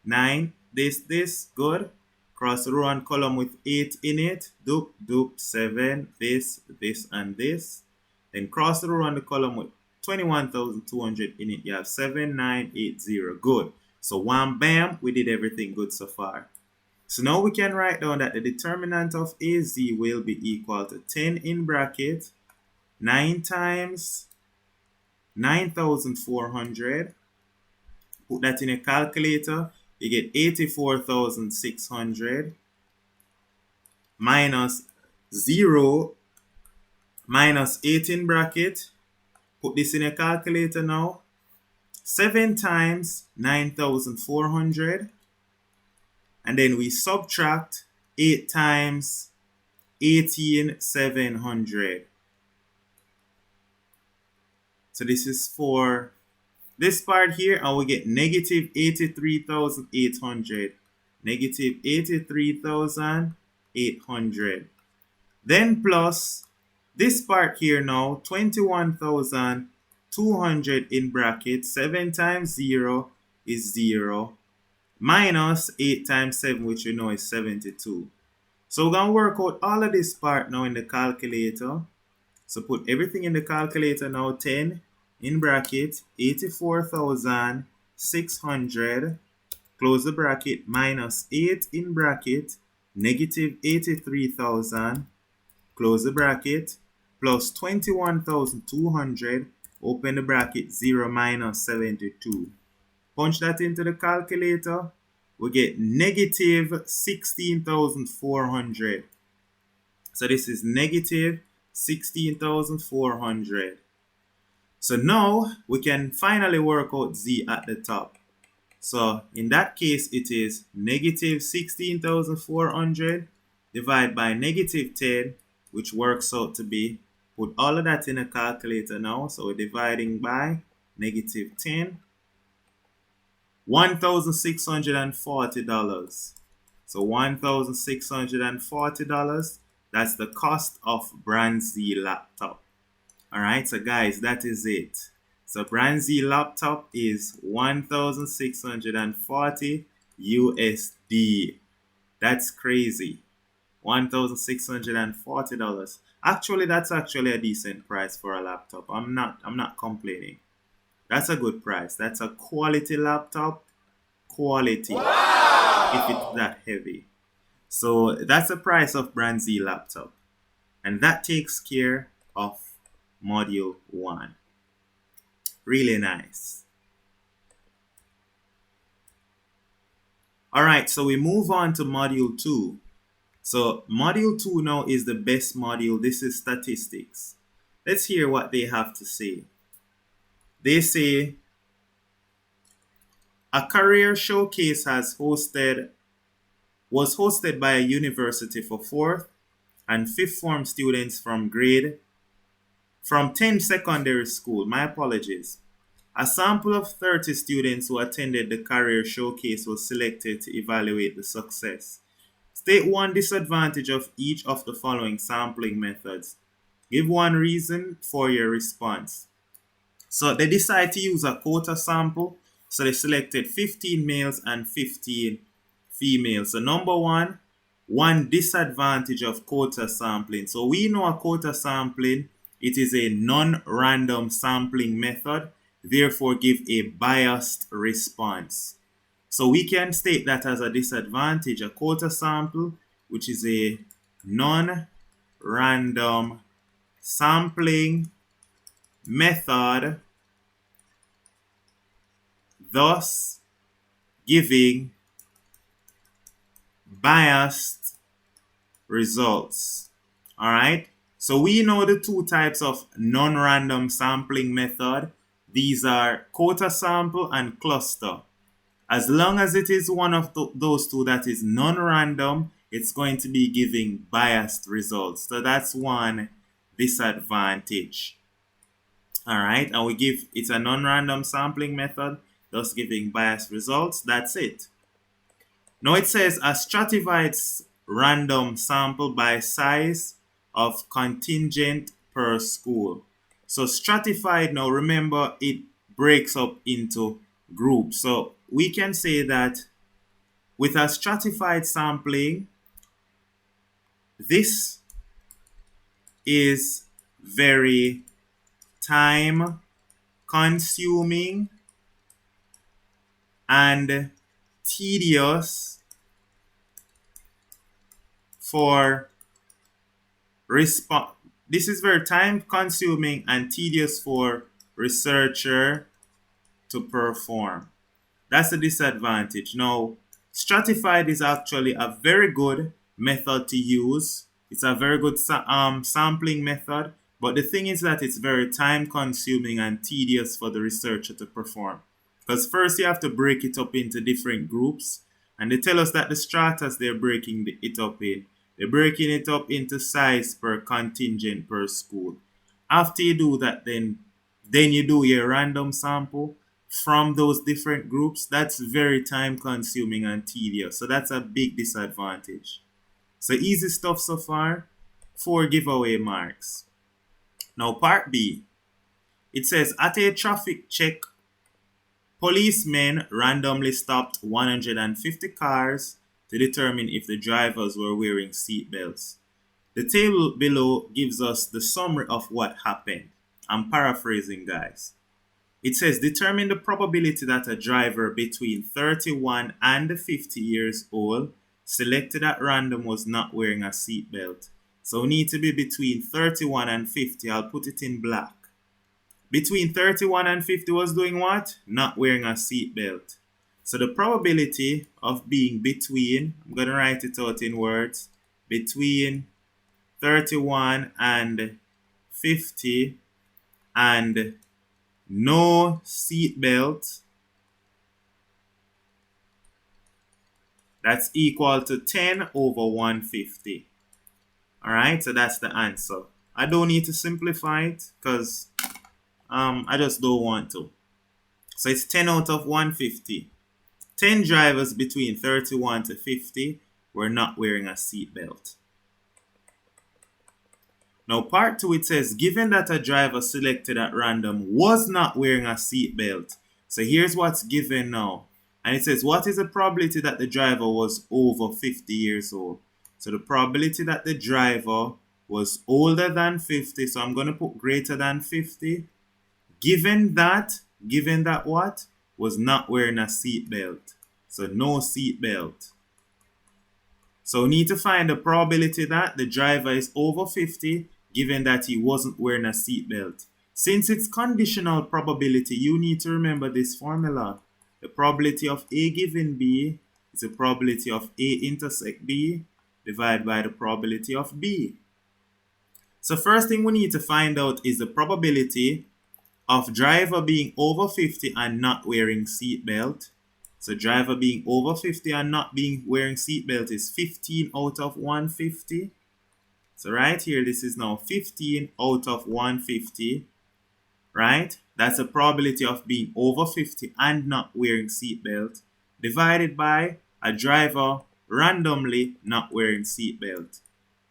9, this, good. Cross the row and column with 8 in it. Doop, doop, 7, this, and this. Then cross the row and the column with 21,200 in it. You have 7980. Good. So wham bam, we did everything good so far. So now we can write down that the determinant of AZ will be equal to 10 in bracket 9 times 9,400. Put that in a calculator, you get 84,600 minus 0 minus 8 in bracket. Put this in a calculator now. 7 times 9,400. And then we subtract 8 times 18,700. So this is for this part here, and we get negative 83,800. Negative 83,800. Then plus this part here now, 21,200 in bracket. 7 times 0 is 0. Minus 8 times 7, which you know is 72. So we're going to work out all of this part now in the calculator. So put everything in the calculator now. 10 in bracket, 84,600, close the bracket, minus 8 in bracket, negative 83,000, close the bracket, plus 21,200, open the bracket, 0 minus 72. Punch that into the calculator, we get negative 16,400. So this is negative 16,400. So now we can finally work out z at the top. So in that case, it is negative 16,400 divided by negative 10, which works out to be, put all of that in a calculator now. So we're dividing by negative 10. $1,640. So $1,640, that's the cost of brand Z laptop. Alright, so guys, that is it. So brand Z laptop is 1,640 USD. That's crazy. $1,640. Actually, that's actually a decent price for a laptop. I'm not complaining. That's a good price. That's a quality laptop. Quality. Wow! If it's that heavy. So that's the price of brand Z laptop. And that takes care of module 1. Really nice. Alright, so we move on to module 2. So module 2 now is the best module. This is statistics. Let's hear what they have to say. They say, a career showcase was hosted by a university for 4th and 5th form students from 10 secondary school. My apologies. A sample of 30 students who attended the career showcase was selected to evaluate the success. State one disadvantage of each of the following sampling methods. Give one reason for your response. So they decided to use a quota sample. So they selected 15 males and 15 females. So number one disadvantage of quota sampling. So we know a quota sampling, it is a non-random sampling method, therefore give a biased response. So we can state that as a disadvantage. A quota sample, which is a non-random sampling method, thus giving biased results. All right. So we know the two types of non-random sampling method. These are quota sample and cluster. As long as it is one of those two that is non-random, it's going to be giving biased results. So that's one disadvantage. All right. And we give it's a non-random sampling method, thus giving biased results. That's it. Now it says a stratified random sample by size of contingent per school. So stratified, now remember, it breaks up into groups. So we can say that with a stratified sampling, this is very time consuming and tedious for response. This is very time consuming and tedious for researcher to perform. That's a disadvantage. Now, stratified is actually a very good method to use. It's a very good sampling method, but the thing is that it's very time consuming and tedious for the researcher to perform. Because first you have to break it up into different groups, and they tell us that the stratas they're breaking it up in, they're breaking it up into size per contingent per school. After you do that, then you do your random sample from those different groups. That's very time consuming and tedious. So that's a big disadvantage. So easy stuff so far. 4 giveaway marks. Now part B. It says at a traffic check, policemen randomly stopped 150 cars to determine if the drivers were wearing seat belts. The table below gives us the summary of what happened. I'm paraphrasing, guys. It says determine the probability that a driver between 31 and 50 years old selected at random was not wearing a seatbelt. So we need to be between 31 and 50. I'll put it in black. Between 31 and 50 was doing what? Not wearing a seatbelt. So the probability of being between, I'm going to write it out in words, between 31 and 50 and no seatbelt, that's equal to 10 over 150. Alright, so that's the answer. I don't need to simplify it because I just don't want to. So it's 10 out of 150. 10 drivers between 31 to 50 were not wearing a seatbelt. Now part 2, it says given that a driver selected at random was not wearing a seatbelt. So here's what's given now. And it says what is the probability that the driver was over 50 years old? So the probability that the driver was older than 50, so I'm going to put greater than 50. Given that what? Was not wearing a seatbelt. So no seatbelt. So we need to find the probability that the driver is over 50 given that he wasn't wearing a seatbelt. Since it's conditional probability, you need to remember this formula. The probability of A given B is the probability of A intersect B divided by the probability of B. So first thing we need to find out is the probability of driver being over 50 and not wearing seatbelt. So driver being over 50 and not being wearing seatbelt is 15 out of 150. So right here, this is now 15 out of 150, right? That's the probability of being over 50 and not wearing seatbelt divided by a driver randomly not wearing seatbelt.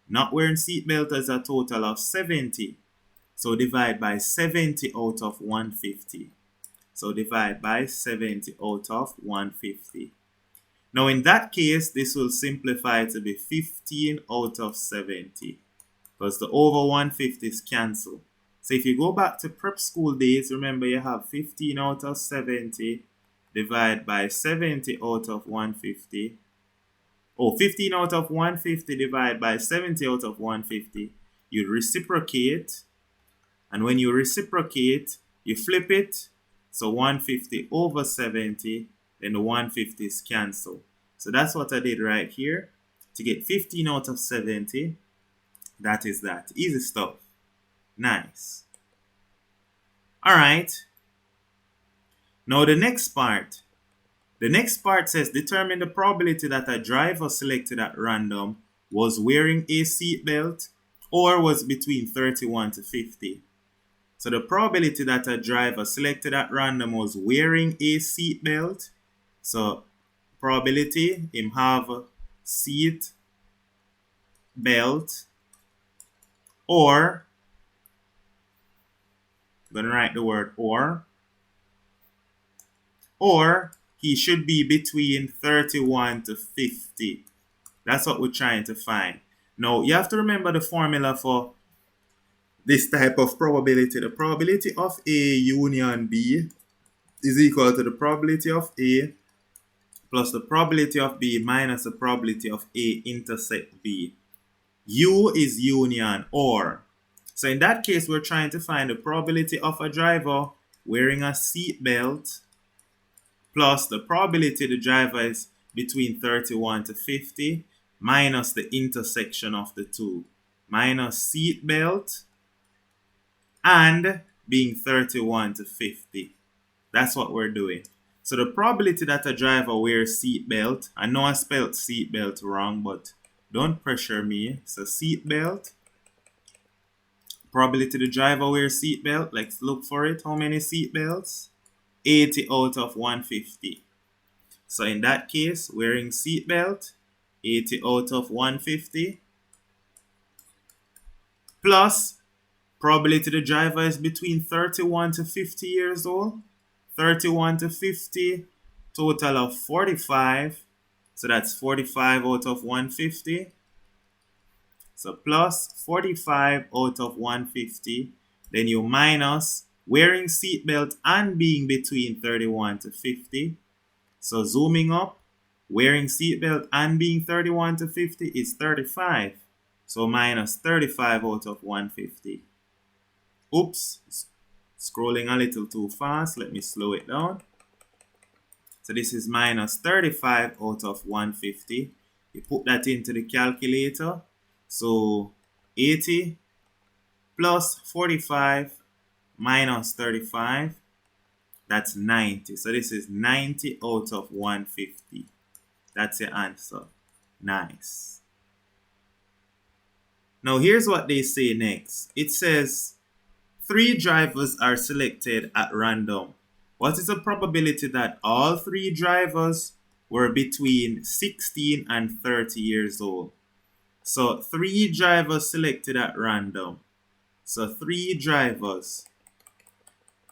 Not wearing seatbelt is a total of 70. So divide by 70 out of 150. So divide by 70 out of 150. Now in that case, this will simplify to be 15 out of 70 because the over 150 is cancelled. So if you go back to prep school days, remember you have 15 out of 70 divided by 70 out of 150. Oh, 15 out of 150 divided by 70 out of 150. You reciprocate. And when you reciprocate, you flip it. So 150 over 70, then the 150 is cancelled. So that's what I did right here. To get 15 out of 70, that is that. Easy stuff. Nice. Alright. Now the next part. The next part says determine the probability that a driver selected at random was wearing a seatbelt or was between 31 to 50. So the probability that a driver selected at random was wearing a seatbelt. So probability him have seat belt, or I'm gonna write the word or he should be between 31 to 50. That's what we're trying to find. Now you have to remember the formula for this type of probability. The probability of A union B is equal to the probability of A plus the probability of B minus the probability of A intersect B. U is union or. So in that case, we're trying to find the probability of a driver wearing a seat belt plus the probability the driver is between 31 to 50 minus the intersection of the two. Minus seat belt and being 31 to 50. That's what we're doing. So the probability that a driver wears seat belt, I know I spelled seat belt wrong, but don't pressure me. So seat belt, probability the driver wears seat belt, let's look for it. How many seat belts? 80 out of 150. So in that case, wearing seat belt, 80 out of 150, plus probability the driver is between 31 to 50 years old. 31 to 50, total of 45. So that's 45 out of 150. So plus 45 out of 150. Then you minus wearing seatbelt and being between 31 to 50. So zooming up, wearing seatbelt and being 31 to 50 is 35. So minus 35 out of 150. Oops, scrolling a little too fast. Let me slow it down. So this is minus 35 out of 150. You put that into the calculator. So 80 plus 45 minus 35, that's 90. So this is 90 out of 150. That's your answer. Nice. Now here's what they say next. It says 3 drivers are selected at random. What is the probability that all 3 drivers were between 16 and 30 years old? So 3 drivers selected at random. So 3 drivers.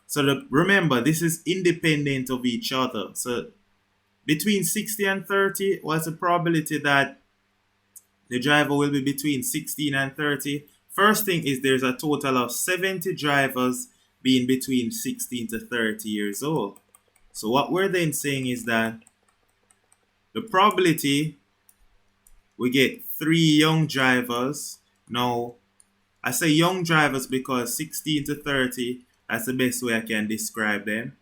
So remember, this is independent of each other. So between 60 and 30, what's the probability that the driver will be between 16 and 30? First thing is there's a total of 70 drivers being between 16 to 30 years old. So what we're then saying is that the probability we get 3 young drivers. Now, I say young drivers because 16 to 30, that's the best way I can describe them.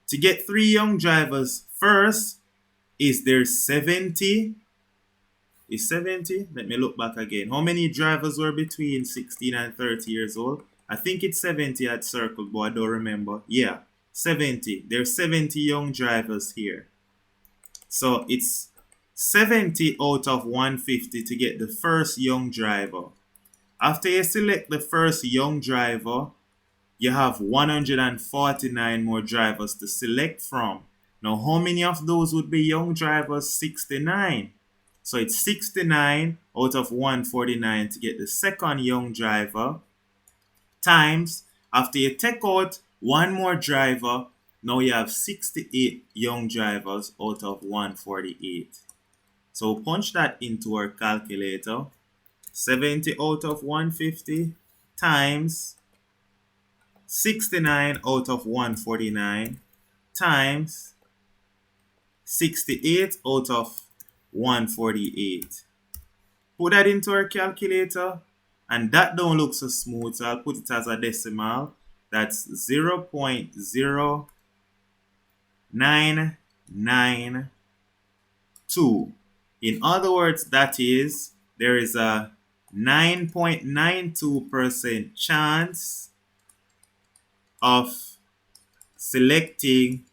To get 3 young drivers, first is there 70. Is 70? Let me look back again. How many drivers were between 16 and 30 years old? I think it's 70 at circled, but I don't remember. Yeah, 70. There's 70 young drivers here. So it's 70 out of 150 to get the first young driver. After you select the first young driver, you have 149 more drivers to select from. Now, how many of those would be young drivers? 69. So it's 69 out of 149 to get the second young driver, times, after you take out 1 more driver, now you have 68 young drivers out of 148. So punch that into our calculator. 70 out of 150 times 69 out of 149 times 68 out of 148. Put that into our calculator, and that don't look so smooth, so I'll put it as a decimal. That's 0.0992. In other words, that is, there is a 9.92% chance of selecting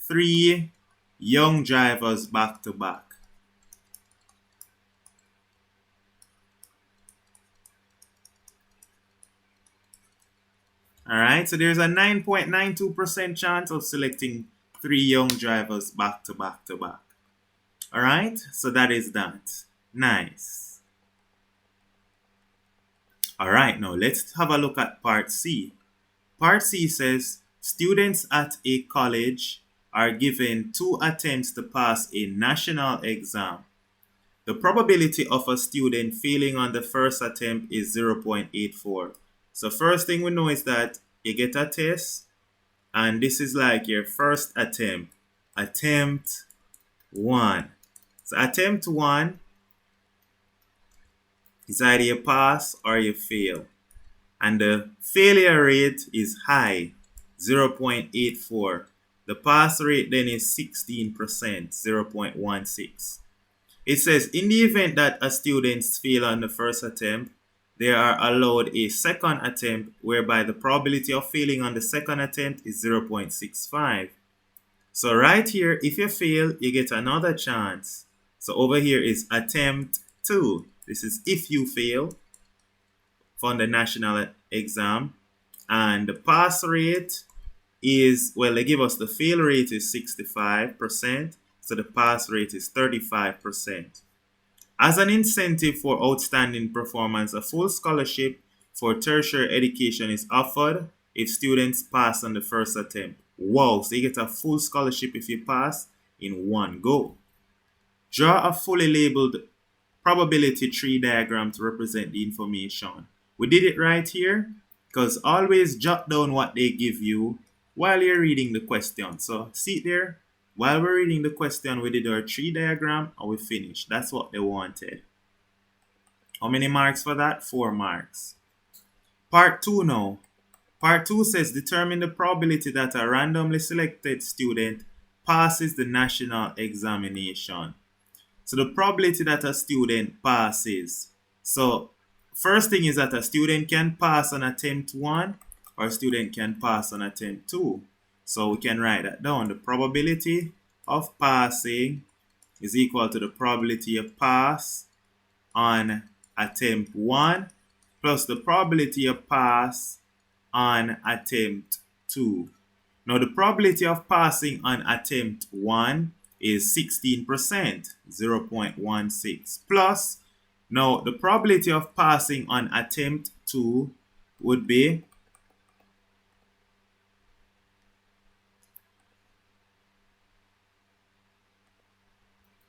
3 young drivers back to back. Alright, so there's a 9.92% chance of selecting 3 young drivers back to back to back. Alright, so that is that. Nice. Alright, now let's have a look at part C. Part C says, students at a college are given 2 attempts to pass a national exam. The probability of a student failing on the first attempt is 0.84. So first thing we know is that you get a test, and this is like your first attempt. attempt 1. So attempt 1 is either you pass or you fail. And the failure rate is high, 0.84. The pass rate then is 16%, 0.16. It says in the event that a student fail on the first attempt, they are allowed a second attempt whereby the probability of failing on the second attempt is 0.65. So right here, if you fail, you get another chance. So over here is attempt 2. This is if you fail for the national exam. And the pass rate is, well, they give us the fail rate is 65%. So the pass rate is 35%. As an incentive for outstanding performance, a full scholarship for tertiary education is offered if students pass on the first attempt. Wow, so you get a full scholarship if you pass in one go. Draw a fully labeled probability tree diagram to represent the information. We did it right here because always jot down what they give you while you're reading the question. So see it there? While we're reading the question, we did our tree diagram and we finished. That's what they wanted. How many marks for that? 4 marks. Part 2 now. Part 2 says determine the probability that a randomly selected student passes the national examination. So the probability that a student passes. So first thing is that a student can pass on attempt 1 or a student can pass on attempt 2. So we can write that down. The probability of passing is equal to the probability of pass on attempt 1 plus the probability of pass on attempt 2. Now the probability of passing on attempt 1 is 16%, 0.16, plus now the probability of passing on attempt 2 would be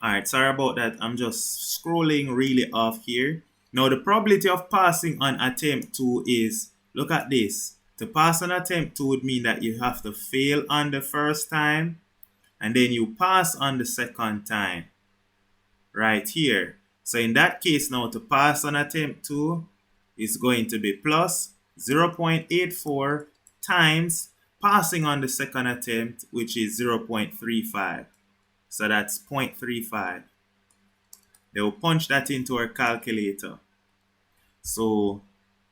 alright, sorry about that. I'm just scrolling really off here. Now the probability of passing on attempt 2 is, look at this. To pass on attempt 2 would mean that you have to fail on the first time and then you pass on the second time. Right here. So in that case now, to pass on attempt 2 is going to be plus 0.84 times passing on the second attempt, which is 0.35. So that's 0.35. They will punch that into our calculator. So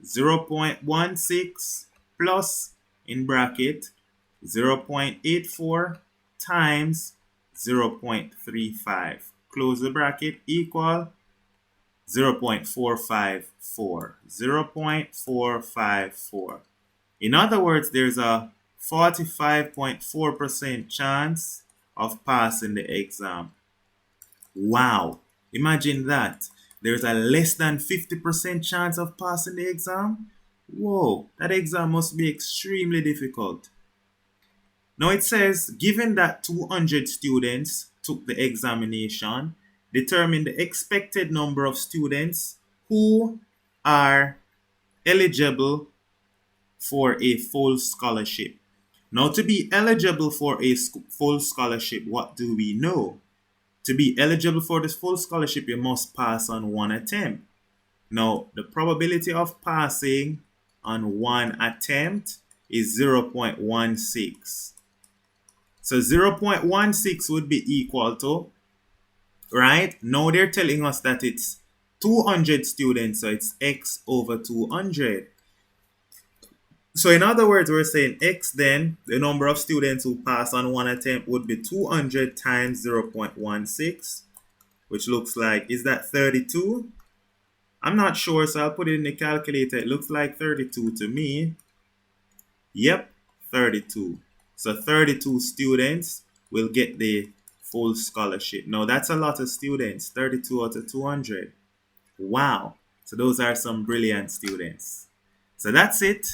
0.16 plus in bracket 0.84 times 0.35. Close the bracket, equal 0.454. 0.454. In other words, there's a 45.4% chance of passing the exam. Wow. Imagine that. There's a less than 50% chance of passing the exam. Whoa, that exam must be extremely difficult. Now it says, given that 200 students took the examination, determine the expected number of students who are eligible for a full scholarship. Now, to be eligible for a full scholarship, what do we know? To be eligible for this full scholarship, you must pass on one attempt. Now, the probability of passing on one attempt is 0.16. So 0.16 would be equal to, right? Now they're telling us that it's 200 students, so it's x over 200. So in other words, we're saying x then, the number of students who pass on one attempt would be 200 times 0.16, which looks like, is that 32? I'm not sure, so I'll put it in the calculator. It looks like 32 to me. Yep, 32. So 32 students will get the full scholarship. Now that's a lot of students, 32 out of 200. Wow. So those are some brilliant students. So that's it.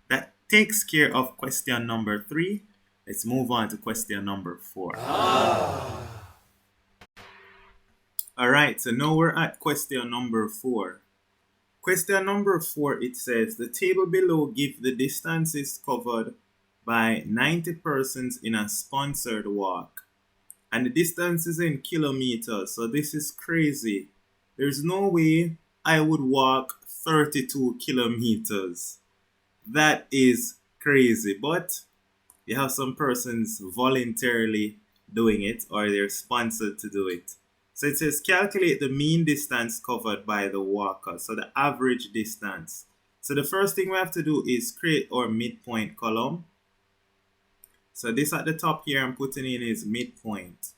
That takes care of question number 3. Let's move on to question number 4. All right, so now we're at question number 4. Question number 4, it says, the table below gives the distances covered by 90 persons in a sponsored walk. And the distance is in kilometers, so this is crazy. There's no way I would walk 32 kilometers. That is crazy, but you have some persons voluntarily doing it or they're sponsored to do it. So it says calculate the mean distance covered by the walker, so the average distance. So the first thing we have to do is create our midpoint column. So this at the top here I'm putting in is midpoint.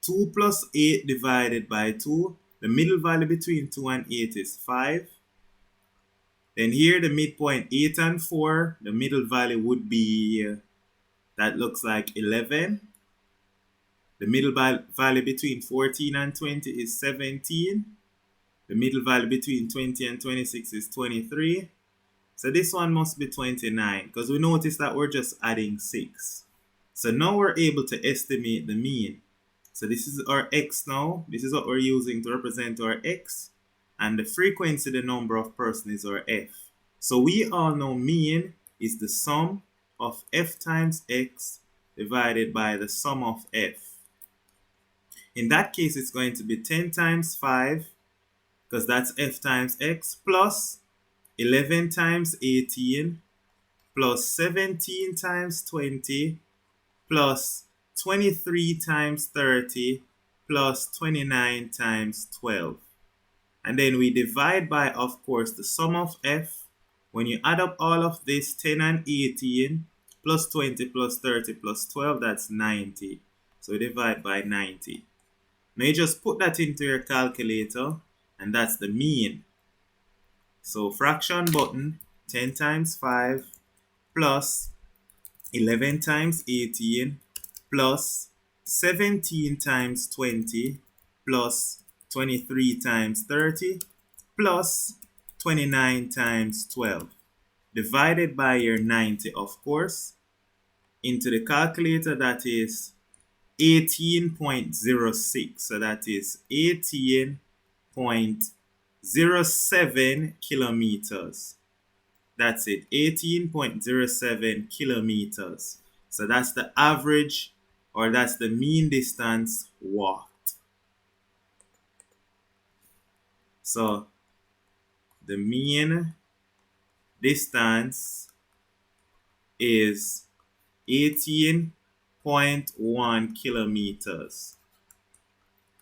2 plus 8 divided by 2. The middle value between 2 and 8 is 5. Then here the midpoint 8 and 4. The middle value would be, that looks like 11. The middle value between 14 and 20 is 17. The middle value between 20 and 26 is 23. So this one must be 29 because we notice that we're just adding 6. So now we're able to estimate the mean. So this is our x now. This is what we're using to represent our x. And the frequency, the number of persons, is our f. So we all know mean is the sum of f times x divided by the sum of f. In that case, it's going to be 10 times 5, because that's f times x, plus 11 times 18, plus 17 times 20, plus 23 times 30, plus 29 times 12. And then we divide by, of course, the sum of f. When you add up all of this, 10 and 18, plus 20, plus 30, plus 12, that's 90. So we divide by 90. Now you just put that into your calculator, and that's the mean. So fraction button, 10 times 5, plus 11 times 18, plus 17 times 20, plus 23 times 30, plus 29 times 12. Divided by your 90, of course. Into the calculator, that is 18.06. So that is 18.07 kilometers. That's it, 18.07 kilometers. So that's the average, or that's the mean distance walked. So the mean distance is 18.1 kilometers.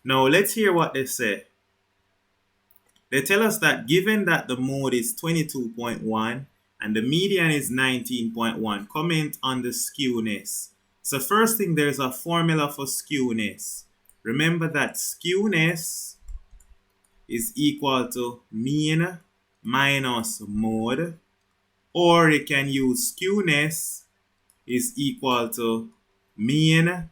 Now let's hear what they say. They tell us that given that the mode is 22.1 and the median is 19.1, comment on the skewness. So first thing, there's a formula for skewness. Remember that skewness is equal to mean minus mode, or you can use skewness is equal to mean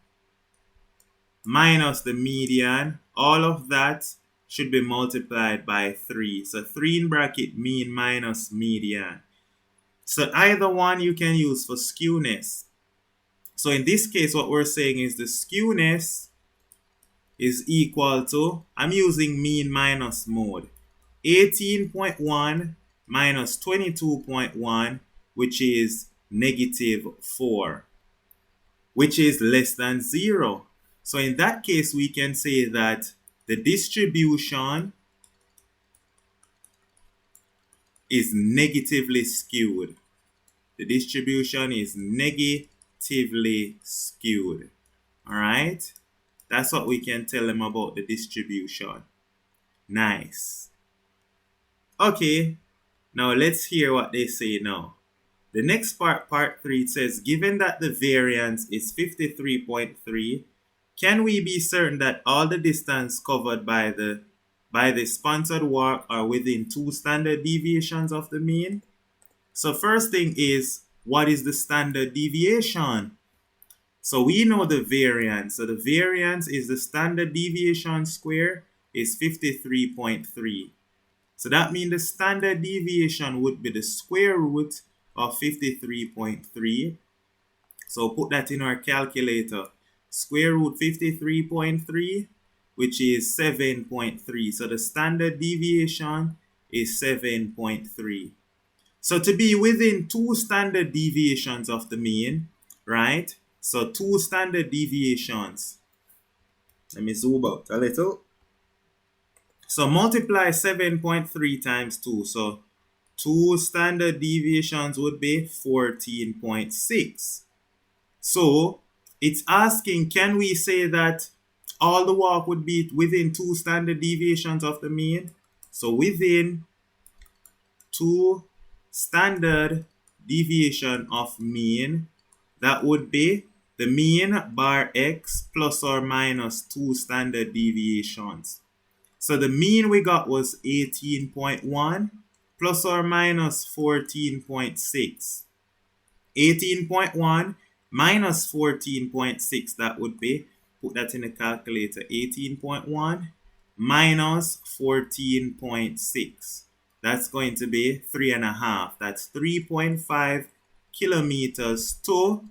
minus the median. All of that should be multiplied by 3. So 3 in bracket, mean minus median. So either one you can use for skewness. So in this case, what we're saying is the skewness is equal to, I'm using mean minus mode, 18.1 minus 22.1, which is negative 4, which is less than 0. So in that case, we can say that the distribution is negatively skewed. The distribution is negatively skewed. All right? That's what we can tell them about the distribution. Nice. Okay, now let's hear what they say now. The next part, part 3, says, given that the variance is 53.3, can we be certain that all the distance covered by the sponsored walk are within 2 standard deviations of the mean? So first thing is, what is the standard deviation? So we know the variance. So the variance is the standard deviation square is 53.3. So that means the standard deviation would be the square root of 53.3. So put that in our calculator. Square root 53.3, which is 7.3. So the standard deviation is 7.3. So to be within 2 standard deviations of the mean, right? So 2 standard deviations. Let me zoom out a little. So multiply 7.3 times 2. So 2 standard deviations would be 14.6. So it's asking, can we say that all the walk would be within 2 standard deviations of the mean? So within 2 standard deviation of mean, that would be the mean bar x plus or minus 2 standard deviations. So the mean we got was 18.1 plus or minus 14.6. 18.1 minus 14.6, that would be, put that in the calculator, 18.1 minus 14.6. That's going to be 3.5. That's 3.5 kilometers to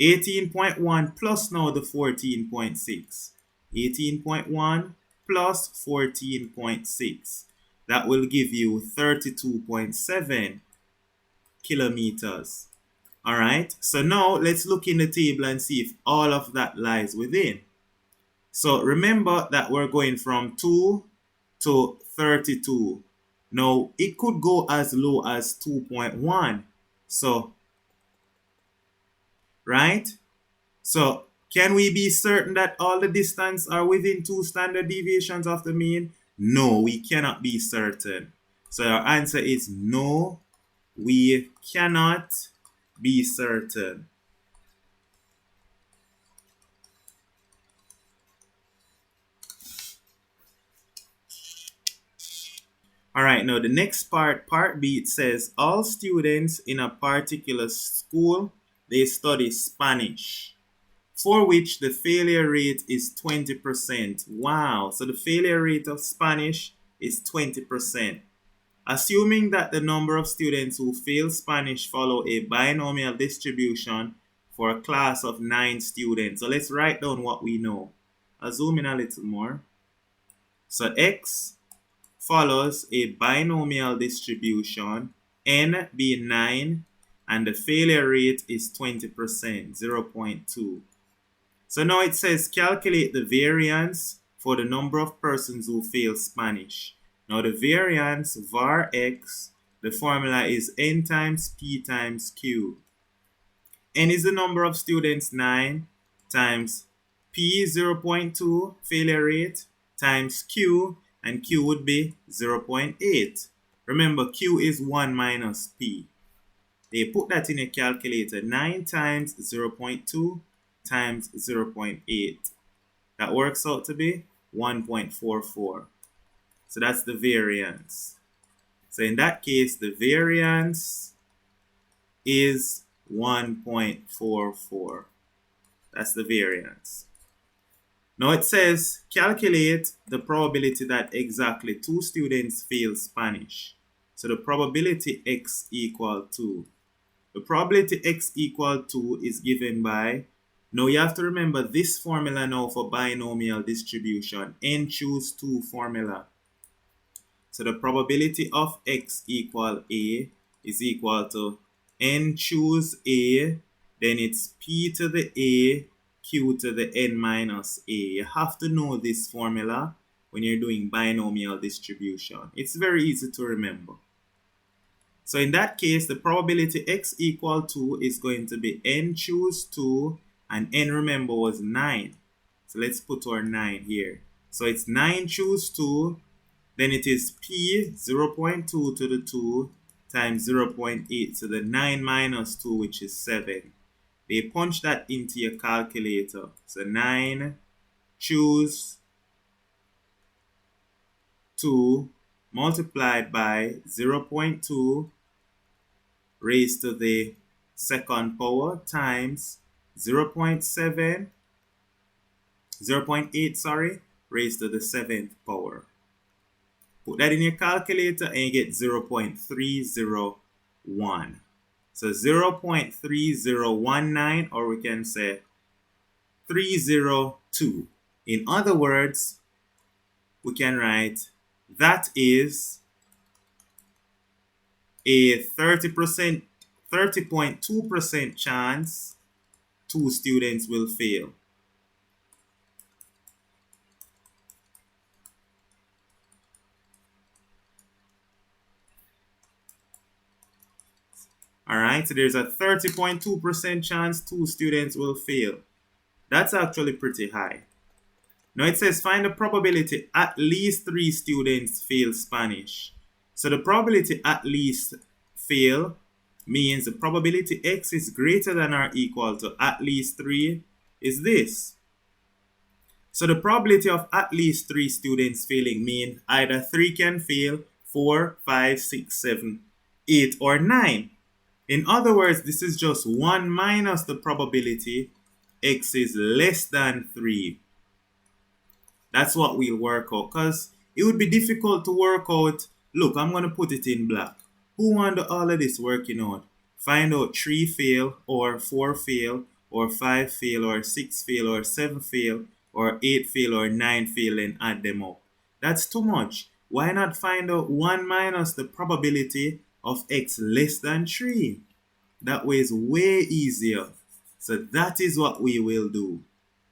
18.1 plus now the 14.6. 18.1 plus 14.6. That will give you 32.7 kilometers. All right, so now let's look in the table and see if all of that lies within. So remember that we're going from 2 to 32. Now it could go as low as 2.1. So, right? So can we be certain that all the distance are within 2 standard deviations of the mean? No, we cannot be certain. So our answer is no, we cannot be certain. All right, now the next part, part B, it says all students in a particular school, they study Spanish, for which the failure rate is 20%. Wow, so the failure rate of Spanish is 20%. Assuming that the number of students who fail Spanish follow a binomial distribution for a class of 9 students. So let's write down what we know. I'll zoom in a little more. So X follows a binomial distribution, n being 9, and the failure rate is 20%, 0.2. So now it says calculate the variance for the number of persons who fail Spanish. Now the variance var x, the formula is n times p times q. N is the number of students, 9, times p, 0.2 failure rate, times q, and q would be 0.8. Remember, q is 1 minus p. They put that in a calculator. 9 times 0.2 times 0.8. That works out to be 1.44. So that's the variance. So in that case, the variance is 1.44. That's the variance. Now it says calculate the probability that exactly 2 students fail Spanish. So the probability x equal to, the probability x equal to is given by, now you have to remember this formula now for binomial distribution, n choose 2 formula. So the probability of x equal a is equal to n choose a, then it's p to the a, q to the n minus a. You have to know this formula when you're doing binomial distribution. It's very easy to remember. So in that case, the probability x equal to is going to be n choose 2, and n, remember, was 9. So let's put our 9 here. So it's 9 choose 2, then it is p, 0.2 to the 2 times 0.8 to the 9 minus 2, which is 7. They punch that into your calculator. So 9 choose 2 multiplied by 0.2 raised to the second power times 0.7, 0.8, sorry, raised to the 7th power. Put that in your calculator and you get 0.301. So 0.3019, or we can say 302. In other words, we can write that is a 30%, 30.2% chance 2 students will fail. All right, so there's a 30.2% chance 2 students will fail. That's actually pretty high. Now it says find the probability at least 3 students fail Spanish. So the probability at least fail means the probability x is greater than or equal to at least 3 is this. So the probability of at least 3 students failing means either 3 can fail, 4, 5, 6, 7, 8, or 9. In other words, this is just 1 minus the probability x is less than 3. That's what we'll work out, because it would be difficult to work out. Look, I'm going to put it in black. Who want all of this working out? Find out 3 fail, or 4 fail, or 5 fail, or 6 fail, or 7 fail, or 8 fail, or 9 fail, and add them up. That's too much. Why not find out 1 minus the probability of x less than 3? That way is way easier. So that is what we will do.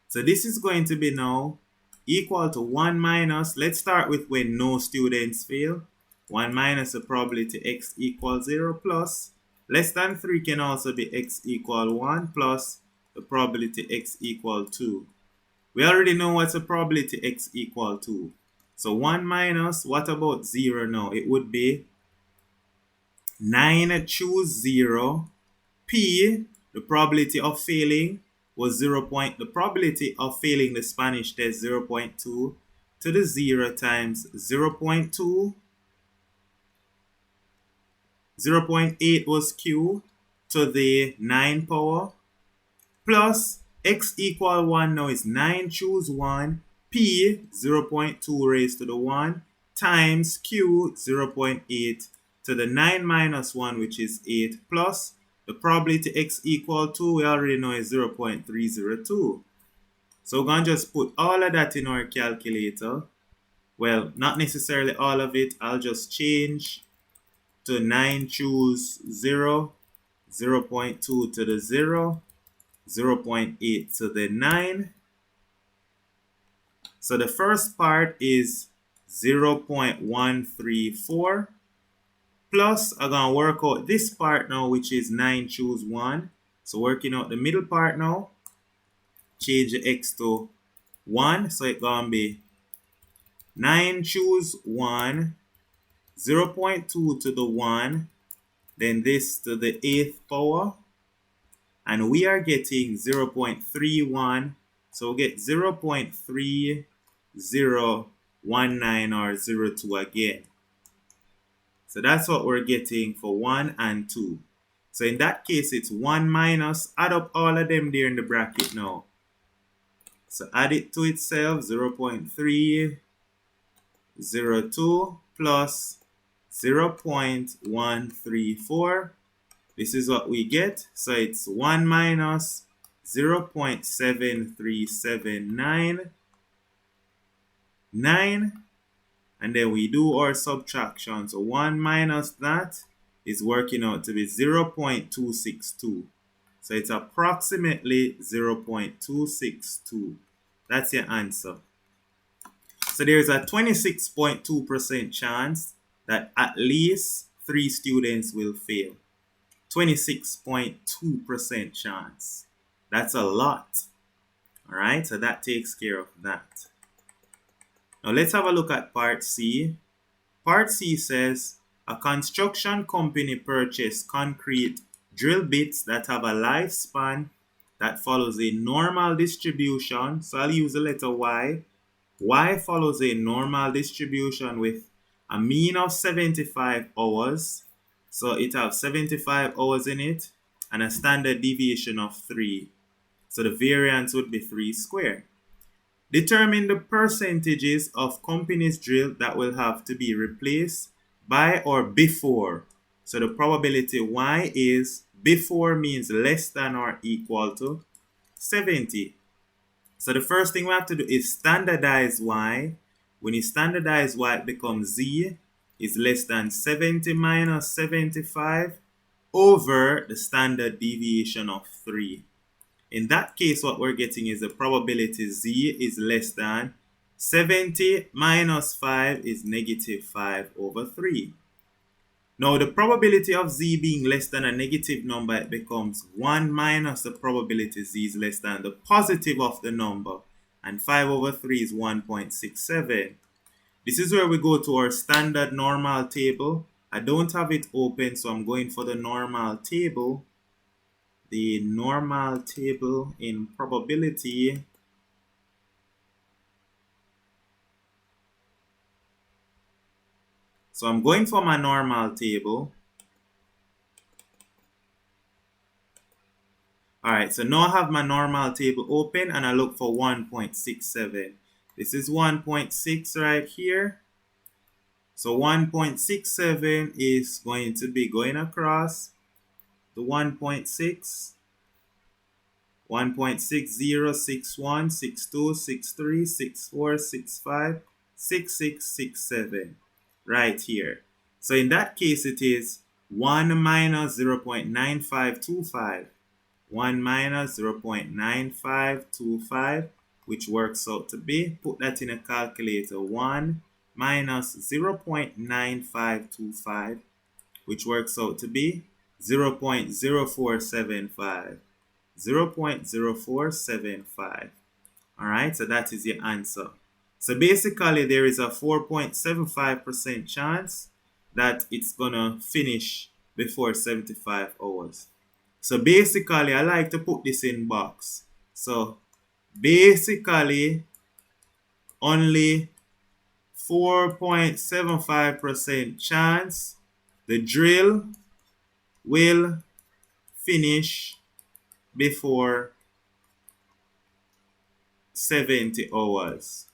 So this is going to be now equal to 1 minus, let's start with when no students fail. 1 minus the probability x equals 0 plus less than 3 can also be x equal 1 plus the probability x equal 2. We already know what's the probability x equal to. So 1 minus, what about 0 now? It would be 9 choose 0. P, the probability of failing was 0. The probability of failing the Spanish test 0.2 to the 0 times 0.2. 0.8 was Q to the 9 power plus x equal 1 now is 9 choose 1 P 0.2 raised to the 1 times Q 0.8 to the 9 minus 1 which is 8 plus the probability x equal 2 we already know is 0.302. So we're going to just put all of that in our calculator. Well, not necessarily all of it. I'll just change to 9 choose 0, 0.2 to the 0, 0.8 to the 9. So the first part is 0.134 plus I'm going to work out this part now which is 9 choose 1. So working out the middle part now, change the x to 1. So it's going to be 9 choose 1, 0.2 to the 1, then this to the 8th power. And we are getting 0.31. So we get 0.3019 or 02 again. So that's what we're getting for 1 and 2. So in that case, it's 1 minus, add up all of them there in the bracket now. So add it to itself, 0.302 plus 0.134. This is what we get. So it's 1 minus 0.73799. And then we do our subtraction. So 1 minus that is working out to be 0.262. So it's approximately 0.262. That's your answer. So there's a 26.2% chance that at least 3 students will fail. 26.2% chance. That's a lot. All right, so that takes care of that. Now let's have a look at part C. Part C says a construction company purchased concrete drill bits that have a lifespan that follows a normal distribution. So I'll use the letter Y. Y follows a normal distribution with a mean of 75 hours. So it has 75 hours in it and a standard deviation of 3. So the variance would be 3 squared. Determine the percentages of companies drilled that will have to be replaced by or before. So the probability Y is before means less than or equal to 70. So the first thing we have to do is standardize Y. When you standardize Y, it becomes Z is less than 70 minus 75 over the standard deviation of 3. In that case, what we're getting is the probability Z is less than 70 minus 5 is negative 5 over 3. Now the probability of z being less than a negative number, it becomes 1 minus the probability z is less than the positive of the number. And 5 over 3 is 1.67. This is where we go to our standard normal table. I don't have it open, so I'm going for the normal table. The normal table in probability. So I'm going for my normal table. Alright, so now I have my normal table open and I look for 1.67. This is 1.6 right here. So 1.67 is going to be going across the 1.6. 1.60, 61, 62, 63, 64, 65, 66, 67. Right here. So in that case, it is 1 minus 0.9525. 1 minus 0.9525, which works out to be, put that in a calculator, 1 minus 0.9525, which works out to be 0.0475. 0.0475. Alright, so that is your answer. So basically, there is a 4.75% chance that it's gonna finish before 75 hours. So basically, I like to put this in box. So basically, only 4.75% chance the drill will finish before 70 hours.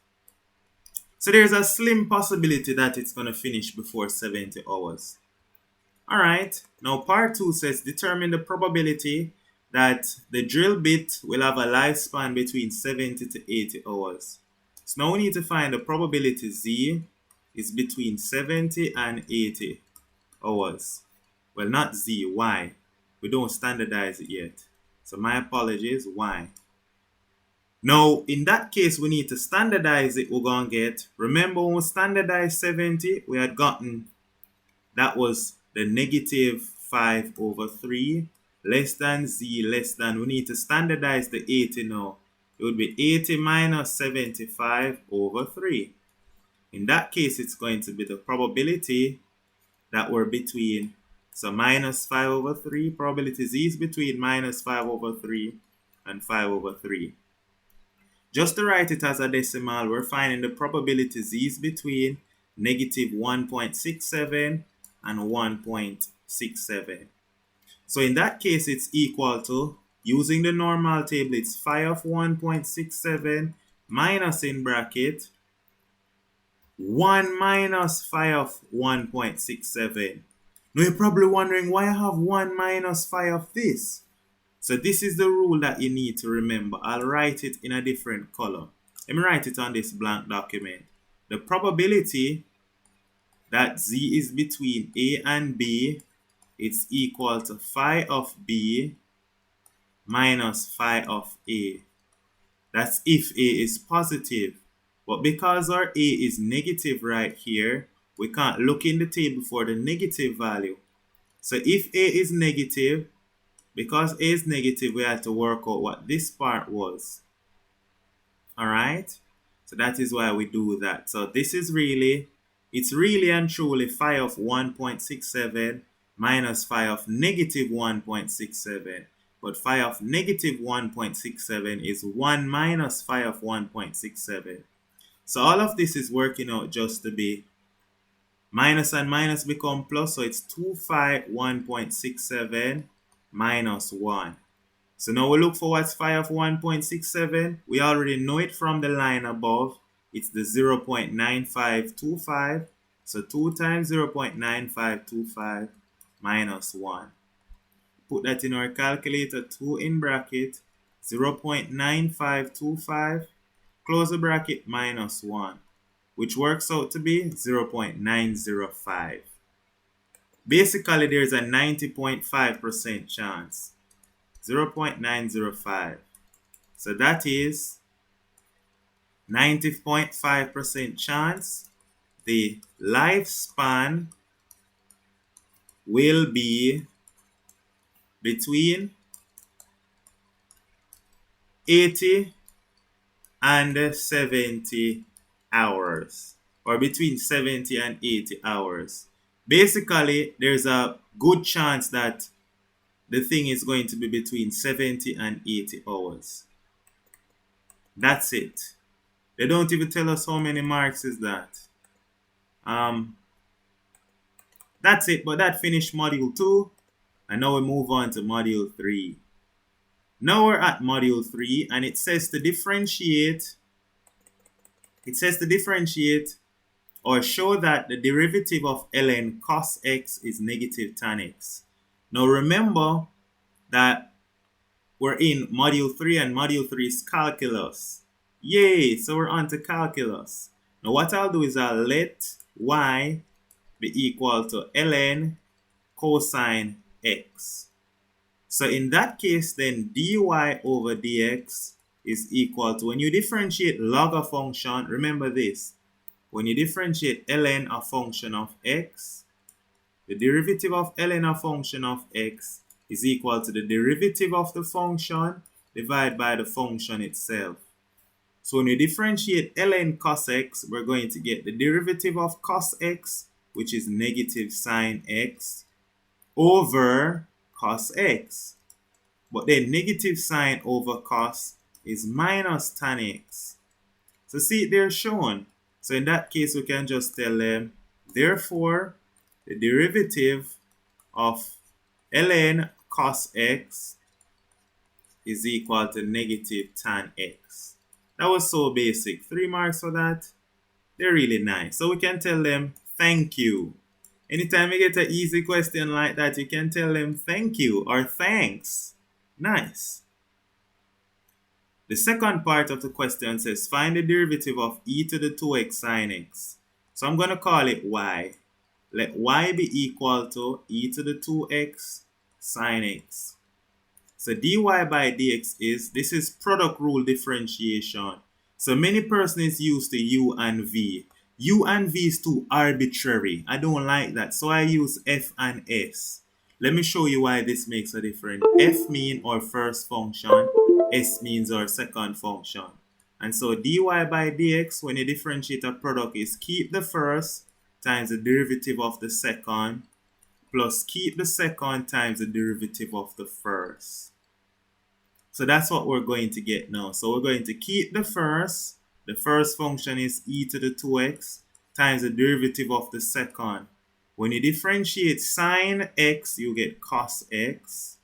So there's a slim possibility that it's going to finish before 70 hours. Alright, now part 2 says determine the probability that the drill bit will have a lifespan between 70 to 80 hours. So now we need to find the probability z is between 70 and 80 hours. Well, not z, y. We don't standardize it yet. So my apologies, y. Now, in that case, we need to standardize it. We're going to get, remember when we standardized 70, we had gotten, that was the negative 5 over 3, less than z, less than, we need to standardize the 80 now. It would be 80 minus 75 over 3. In that case, it's going to be the probability that we're between, so minus 5 over 3, probability z is between minus 5 over 3 and 5 over 3. Just to write it as a decimal, we're finding the probability z is between negative 1.67 and 1.67. So in that case, it's equal to, using the normal table, it's phi of 1.67 minus in bracket 1 minus phi of 1.67. Now you're probably wondering why I have 1 minus phi of this. So this is the rule that you need to remember. I'll write it in a different color. Let me write it on this blank document. The probability that z is between a and b, it's equal to phi of b minus phi of a. That's if a is positive. But because our a is negative right here, we can't look in the table for the negative value. So if a is negative, because a is negative, we have to work out what this part was. Alright? So that is why we do that. So this is really, it's really and truly phi of 1.67 minus phi of negative 1.67. But phi of negative 1.67 is 1 minus phi of 1.67. So all of this is working out just to be minus and minus become plus. So it's 2 phi 1.67 minus 1. So now we look for what's phi of 1.67. We already know it from the line above. It's the 0.9525. So 2 times 0.9525 minus 1. Put that in our calculator, 2 in bracket, 0.9525, close the bracket, minus 1, which works out to be 0.905. Basically, there's a 90.5% chance. 0.905. So that is 90.5% chance the lifespan will be between 80 and 70 hours, or between 70 and 80 hours. Basically, there's a good chance that the thing is going to be between 70 and 80 hours. That's it. They don't even tell us how many marks is that. That's it, but that finished module 2. And now we move on to module 3. Now we're at module 3, and it says to differentiate. It says to differentiate or show that the derivative of ln cos x is negative tan x. Now remember that we're in module 3, and module 3 is calculus. Yay! So we're on to calculus. Now what I'll do is I'll let y be equal to ln cosine x. So in that case, then dy over dx is equal to, when you differentiate log a function, remember this, when you differentiate ln a function of x, the derivative of ln a function of x is equal to the derivative of the function divided by the function itself. So when we differentiate ln cos x, we're going to get the derivative of cos x, which is negative sine x, over cos x. But then negative sine over cos is minus tan x. So see it there shown. So in that case, we can just tell them, therefore, the derivative of ln cos x is equal to negative tan x. That was so basic. 3 marks for that. They're really nice. So we can tell them, thank you. Anytime you get an easy question like that, you can tell them thank you or thanks. Nice. The second part of the question says, find the derivative of e to the 2x sine x. So I'm going to call it y. Let y be equal to e to the 2x sine x. So dy by dx this is product rule differentiation. So many persons used to u and v. U and v is too arbitrary. I don't like that. So I use f and s. Let me show you why this makes a difference. F means our first function. S means our second function. And so dy by dx, when you differentiate a product, is keep the first times the derivative of the second plus keep the second times the derivative of the first. So that's what we're going to get now. So we're going to keep the first. The first function is e to the 2x times the derivative of the second. When you differentiate sine x, you get cos x.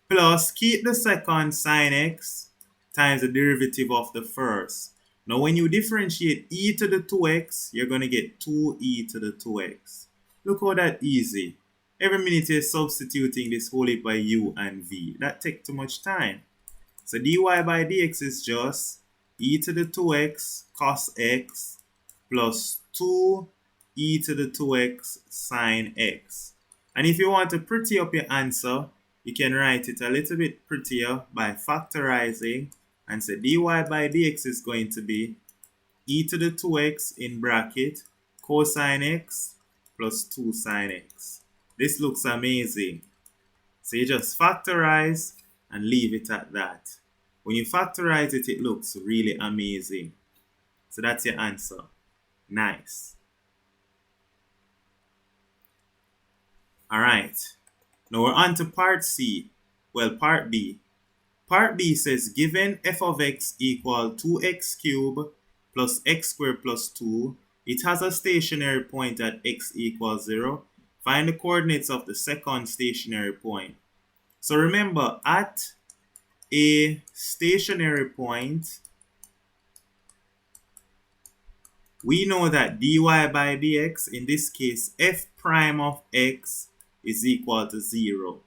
Plus keep the second sine x times the derivative of the first. Now when you differentiate e to the 2x, you're going to get 2e to the 2x. Look how that easy. Every minute you're substituting this whole heap by u and v. That takes too much time. So dy by dx is just e to the 2x cos x plus 2e to the 2x sine x. And if you want to pretty up your answer, you can write it a little bit prettier by factorizing, and say dy by dx is going to be e to the 2x in bracket cosine x plus 2 sine x. This looks amazing. So you just factorize and leave it at that. When you factorize it, it looks really amazing. So that's your answer. Nice. All right. Now we're on to part C. Well, part B. Part B says given f of x equal 2x cubed plus x squared plus 2, it has a stationary point at x equals 0. Find the coordinates of the second stationary point. So remember, at a stationary point, we know that dy by dx, in this case, f prime of x is equal to 0.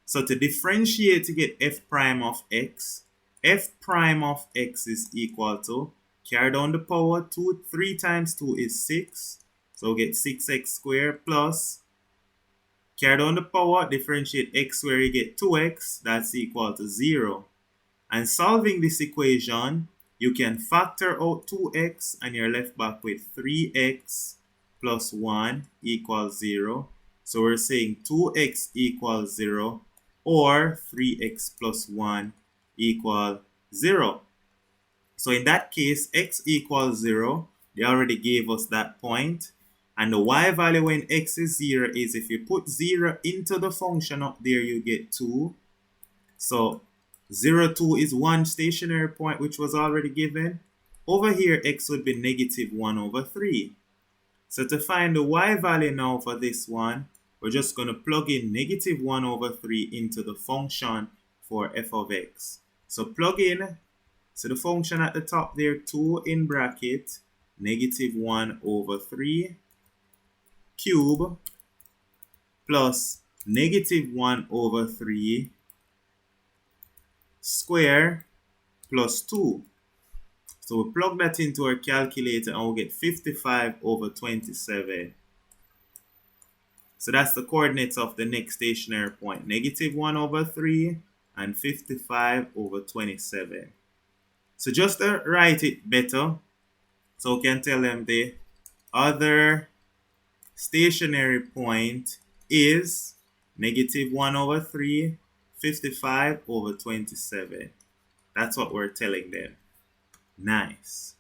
So to differentiate to get f prime of x is equal to, carry down the power, 3 times 2 is 6. So we get 6x squared plus, carry down the power, differentiate x squared, you get 2x, that's equal to 0. And solving this equation, you can factor out 2x and you're left back with 3x plus 1 equals 0. So we're saying 2x equals 0 or 3x plus 1 equals 0. So in that case, x equals 0. They already gave us that point. And the y value when x is 0 is if you put 0 into the function up there, you get 2. So 0, 2 is one stationary point, which was already given. Over here, x would be negative 1 over 3. So to find the y value now for this one, we're just going to plug in negative 1 over 3 into the function for f of x. So plug in, so the function at the top there, 2 in bracket, negative 1 over 3 cube plus negative 1 over 3 square plus 2. So we plug that into our calculator and we'll get 55 over 27. So that's the coordinates of the next stationary point. Negative 1 over 3 and 55 over 27. So just to write it better, so we can tell them the other stationary point is negative 1 over 3, 55 over 27. That's what we're telling them. Nice.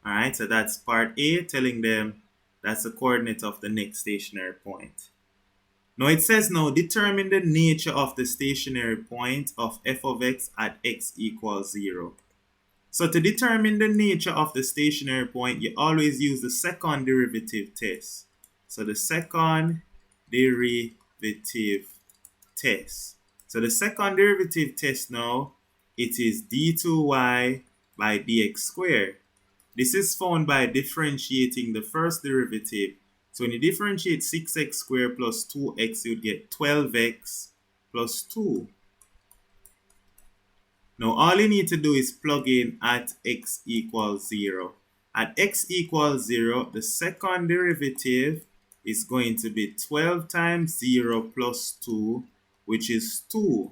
Alright, so that's part A, telling them that's the coordinate of the next stationary point. Now it says now, determine the nature of the stationary point of f of x at x equals 0. So to determine the nature of the stationary point, you always use the second derivative test. So the second derivative test. So the second derivative test now, it is d2y by dx squared. This is found by differentiating the first derivative. So when you differentiate 6x squared plus 2x, you'd get 12x plus 2. Now all you need to do is plug in at x equals 0. At x equals 0, the second derivative is going to be 12 times 0 plus 2, which is 2.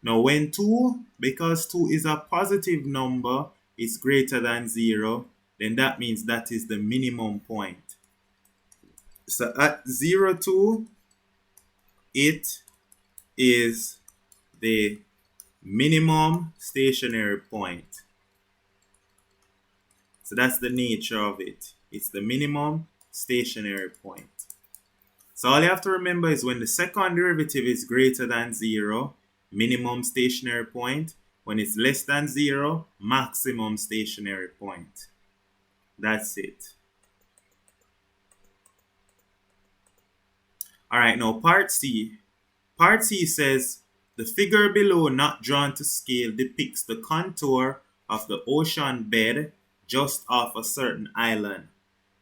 Now when 2, because 2 is a positive number, is greater than 0, then that means that is the minimum point. So at 0, 2, it is the minimum stationary point. So that's the nature of it. It's the minimum stationary point. So all you have to remember is when the second derivative is greater than 0, minimum stationary point. When it's less than 0, maximum stationary point. That's it. Alright, now part C. Part C says, the figure below not drawn to scale depicts the contour of the ocean bed just off a certain island.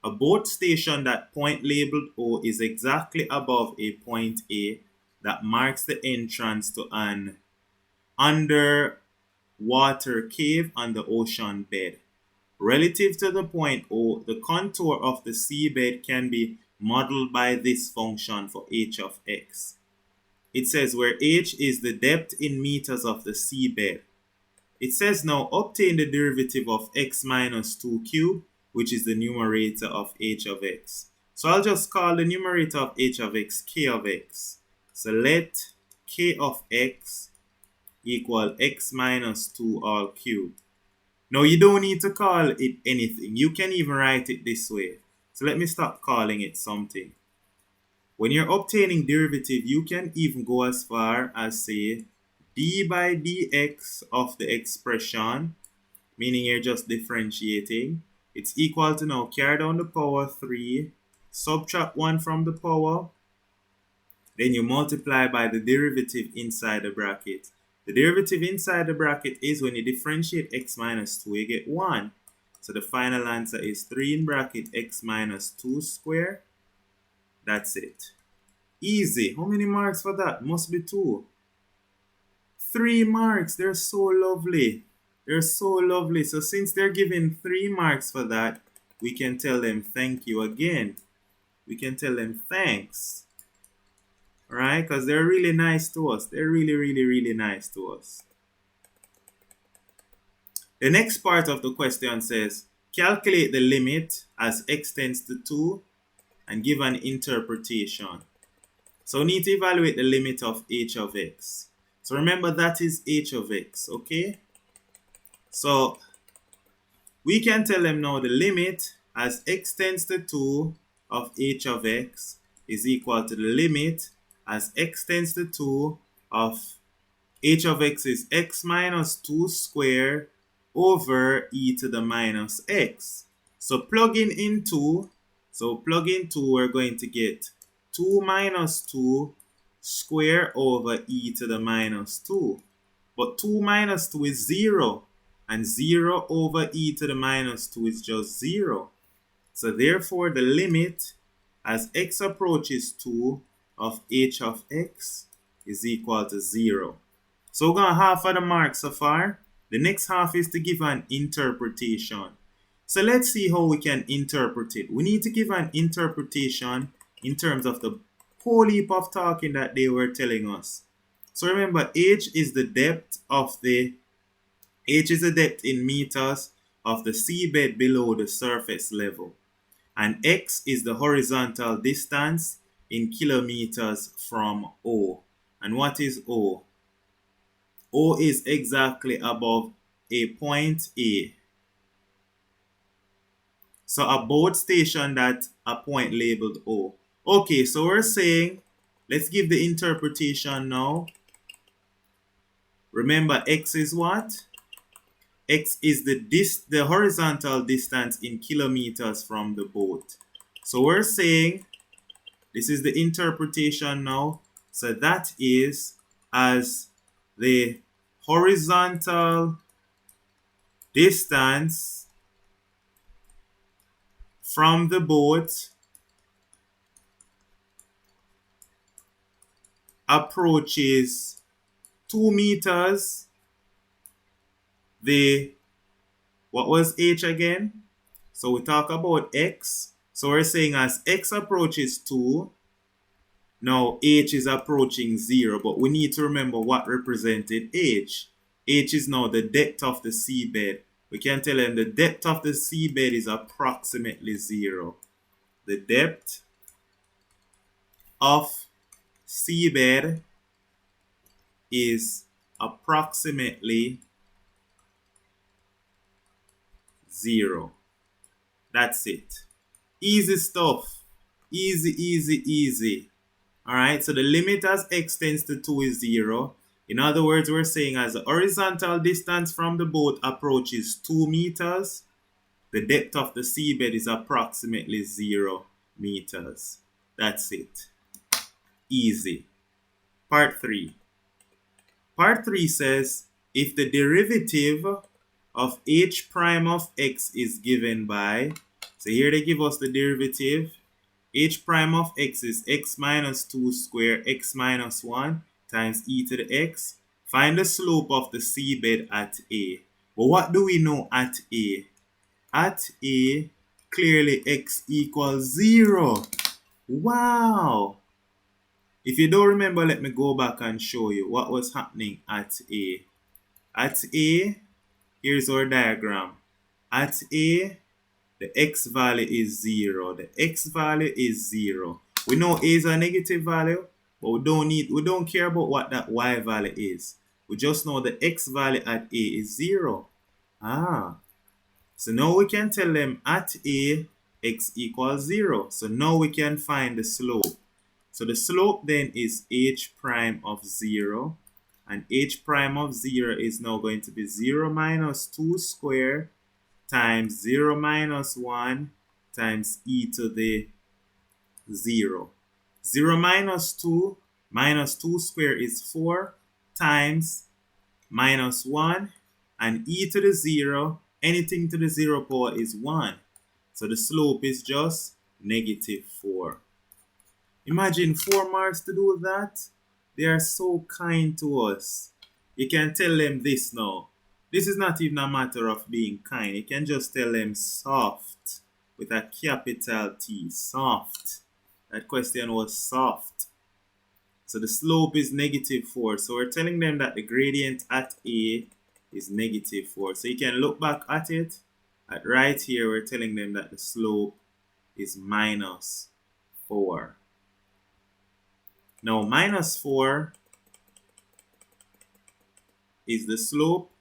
A boat stationed at point labeled O is exactly above a point A that marks the entrance to an underwater cave on the ocean bed. Relative to the point O, the contour of the seabed can be modeled by this function for h of x. It says where h is the depth in meters of the seabed. It says now obtain the derivative of x minus 2 cubed, which is the numerator of h of x. So I'll just call the numerator of h of x k of x. So let k of x equal x minus 2 all cubed. Now you don't need to call it anything. You can even write it this way. So let me stop calling it something. When you're obtaining derivative, you can even go as far as say d by dx of the expression, meaning you're just differentiating. It's equal to now carry down the power 3, subtract 1 from the power, then you multiply by the derivative inside the bracket. The derivative inside the bracket is when you differentiate x minus 2, you get 1. So the final answer is 3 in bracket x minus 2 squared. That's it. Easy. How many marks for that? Must be 2. 3 marks. They're so lovely. They're so lovely. So since they're giving 3 marks for that, we can tell them thank you again. We can tell them thanks. Right? Because they're really nice to us. They're really, really, really nice to us. The next part of the question says, calculate the limit as x tends to 2 and give an interpretation. So we need to evaluate the limit of h of x. So remember that is h of x, okay? So we can tell them now the limit as x tends to 2 of h of x is equal to the limit as x tends to 2 of h of x is x minus 2 squared over e to the minus x. So plug in 2. So plug in 2, we're going to get 2 minus 2 squared over e to the minus 2. But 2 minus 2 is 0. And 0 over e to the minus 2 is just 0. So therefore the limit as x approaches 2 of h of x is equal to 0. So we're going to half of the mark so far. The next half is to give an interpretation. So let's see how we can interpret it. We need to give an interpretation in terms of the whole heap of talking that they were telling us. So remember, h is the depth in meters of the seabed below the surface level. And x is the horizontal distance in kilometers from O. And what is O? O is exactly above a point A. So a boat stationed at a point labeled O. Okay, so we're saying, let's give the interpretation now. Remember, x is what? X is the horizontal distance in kilometers from the boat. So we're saying, this is the interpretation now. So that is as the horizontal distance from the boat approaches 2 meters, what was h again? So we talk about x. So we're saying as x approaches 2, now h is approaching 0, but we need to remember what represented h. H is now the depth of the seabed. We can tell them the depth of the seabed is approximately 0. The depth of seabed is approximately 0. That's it. Easy stuff. Easy, easy, easy. Alright, so the limit as x tends to 2 is 0. In other words, we're saying as the horizontal distance from the boat approaches 2 meters, the depth of the seabed is approximately 0 meters. That's it. Easy. Part 3. Part 3 says, if the derivative of h prime of x is given by, so here they give us the derivative, h prime of x is x minus 2 squared x minus 1 times e to the x. Find the slope of the seabed at A. But what do we know at A? At A, clearly x equals 0. Wow! If you don't remember, let me go back and show you what was happening at A. At A, here's our diagram. At A, the x value is 0. The x value is 0. We know A is a negative value, but we don't care about what that y value is. We just know the x value at A is 0. So now we can tell them at A, x equals 0. So now we can find the slope. So the slope then is h prime of 0. And h prime of 0 is now going to be 0 minus 2 squared times 0 minus 1 times e to the 0. 0 minus 2 squared is 4 times minus 1, and e to the 0, anything to the 0 power is 1. So the slope is just negative 4. Imagine 4 marks to do that. They are so kind to us. You can tell them this now. This is not even a matter of being kind. You can just tell them soft with a capital T. Soft. That question was soft. So the slope is negative 4. So we're telling them that the gradient at A is negative 4. So you can look back at it. Right here, we're telling them that the slope is minus 4. Now minus 4 is the slope.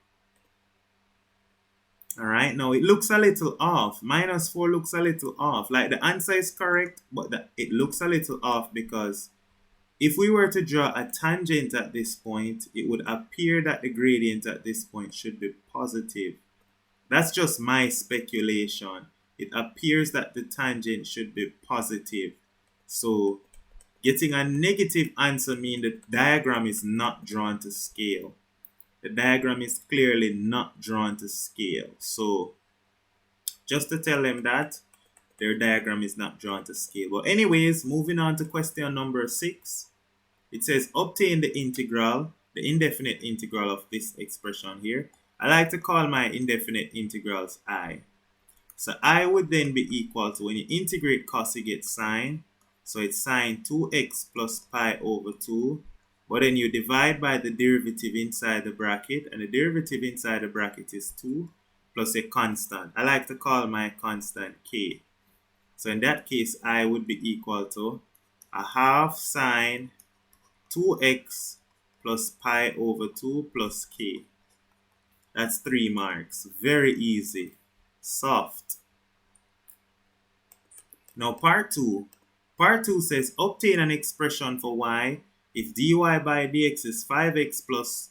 Alright, now it looks a little off. Minus 4 looks a little off. Like the answer is correct, but it looks a little off because if we were to draw a tangent at this point, it would appear that the gradient at this point should be positive. That's just my speculation. It appears that the tangent should be positive. So getting a negative answer means the diagram is not drawn to scale. The diagram is clearly not drawn to scale. So just to tell them that their diagram is not drawn to scale. But anyways, moving on to question number 6. It says obtain the integral, the indefinite integral of this expression here. I like to call my indefinite integrals I. So I would then be equal to, when you integrate cos, you get sine. So it's sine 2x plus pi over 2. But then you divide by the derivative inside the bracket. And the derivative inside the bracket is 2 plus a constant. I like to call my constant k. So in that case, I would be equal to a half sine 2x plus pi over 2 plus k. That's 3 marks. Very easy. Soft. Now part 2. Part 2 says obtain an expression for y if dy by dx is 5x plus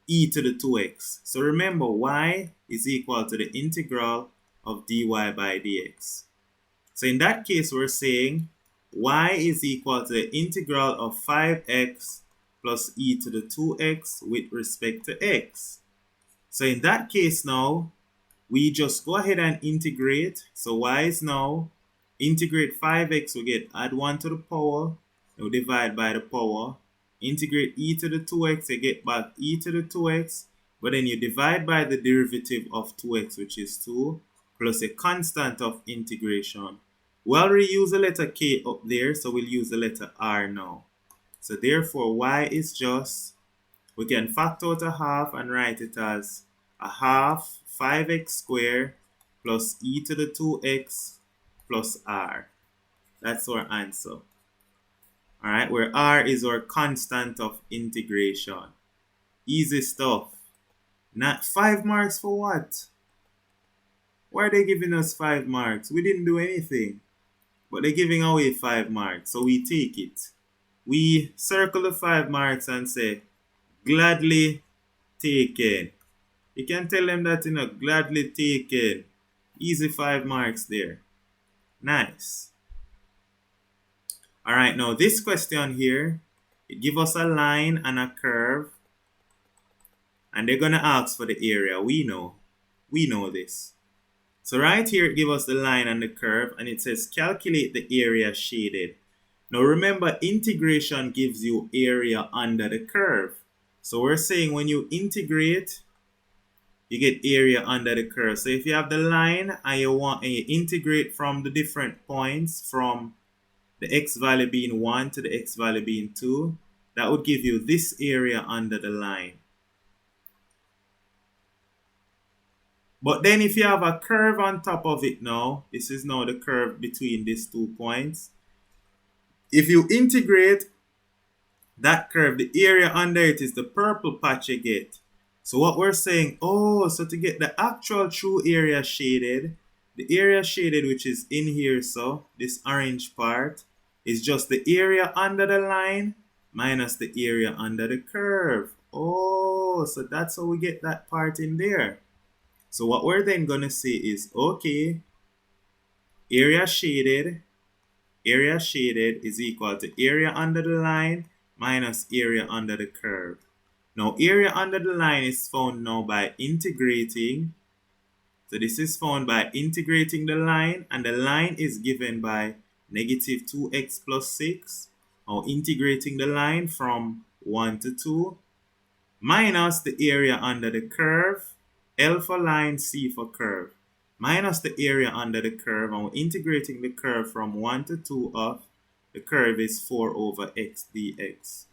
e to the 2x. So remember, y is equal to the integral of dy by dx. So in that case, we're saying y is equal to the integral of 5x plus e to the 2x with respect to x. So in that case now, we just go ahead and integrate. So y is now, integrate 5x, we get add 1 to the power, and we divide by the power. Integrate e to the 2x, you get back e to the 2x, but then you divide by the derivative of 2x, which is 2, plus a constant of integration. We already use the letter k up there, so we'll use the letter r now. So therefore, y is just, we can factor out a half and write it as a half 5x squared plus e to the 2x plus r. That's our answer. Alright, where r is our constant of integration. Easy stuff. Not 5 marks for what? Why are they giving us 5 marks? We didn't do anything. But they're giving away 5 marks, so we take it. We circle the 5 marks and say, gladly taken. You can tell them that, gladly taken. Easy 5 marks there. Nice. Alright, now this question here, it gives us a line and a curve. And they're going to ask for the area. We know this. So right here, it gives us the line and the curve, and it says calculate the area shaded. Now remember, integration gives you area under the curve. So we're saying when you integrate, you get area under the curve. So if you have the line and you integrate from the different points, from the x value being 1 to the x value being 2, that would give you this area under the line. But then if you have a curve on top of it now, this is now the curve between these 2 points. If you integrate that curve, the area under it is the purple patch you get. So what we're saying, so to get the actual true area shaded, the area shaded which is in here, so this orange part, is just the area under the line minus the area under the curve. So that's how we get that part in there. So what we're then going to say is, okay, area shaded is equal to area under the line minus area under the curve. Now, area under the line is found now by integrating. So this is found by integrating the line, and the line is given by negative 2x plus 6. Now, integrating the line from 1 to 2 minus the area under the curve. L for line, C for curve. Minus the area under the curve, and we're integrating the curve from 1 to 2 of the curve is 4 over x dx.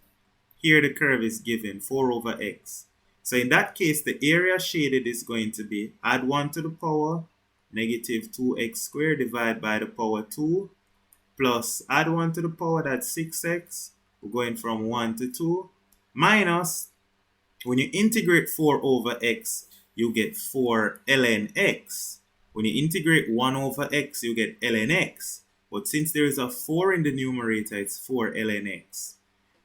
Here the curve is given 4 over x. So in that case, the area shaded is going to be add 1 to the power, negative 2x squared divided by the power 2, plus add 1 to the power, that's 6x. We're going from 1 to 2. Minus, when you integrate 4 over x, you get 4 ln x. When you integrate 1 over x, you get ln x. But since there is a 4 in the numerator, it's 4 ln x.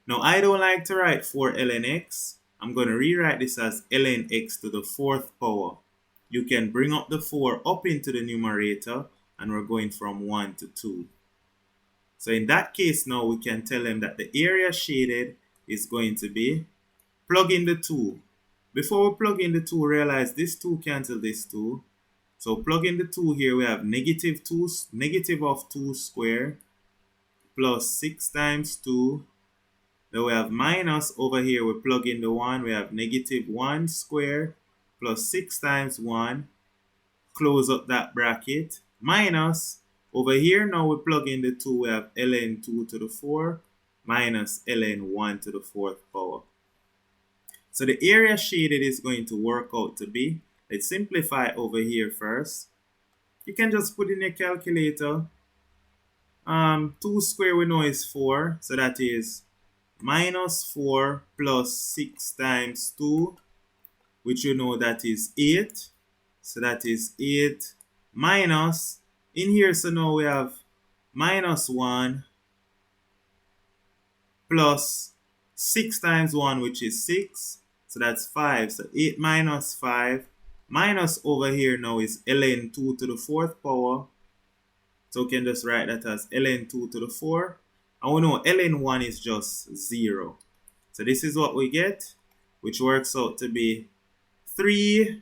Now, I don't like to write 4 ln x. I'm going to rewrite this as ln x to the 4th power. You can bring up the 4 up into the numerator, and we're going from 1 to 2. So in that case now, we can tell them that the area shaded is going to be, plug in the 2. Before we plug in the 2, realize this 2 cancel this 2. So plug in the 2 here, we have negative of 2 squared plus 6 times 2. Then we have minus over here, we plug in the 1, we have negative 1 squared plus 6 times 1. Close up that bracket. Minus, over here now we plug in the 2, we have ln 2 to the 4 minus ln 1 to the 4th power. So the area shaded is going to work out to be, let's simplify over here first. You can just put in your calculator. 2 squared we know is 4, so that is minus 4 plus 6 times 2, which you know that is 8. So that is 8 minus, in here, so now we have minus 1 plus 6 times 1, which is 6. So that's 5. So 8 minus 5. Minus over here now is ln 2 to the 4th power. So we can just write that as ln 2 to the 4. And we know ln 1 is just 0. So this is what we get, which works out to be 3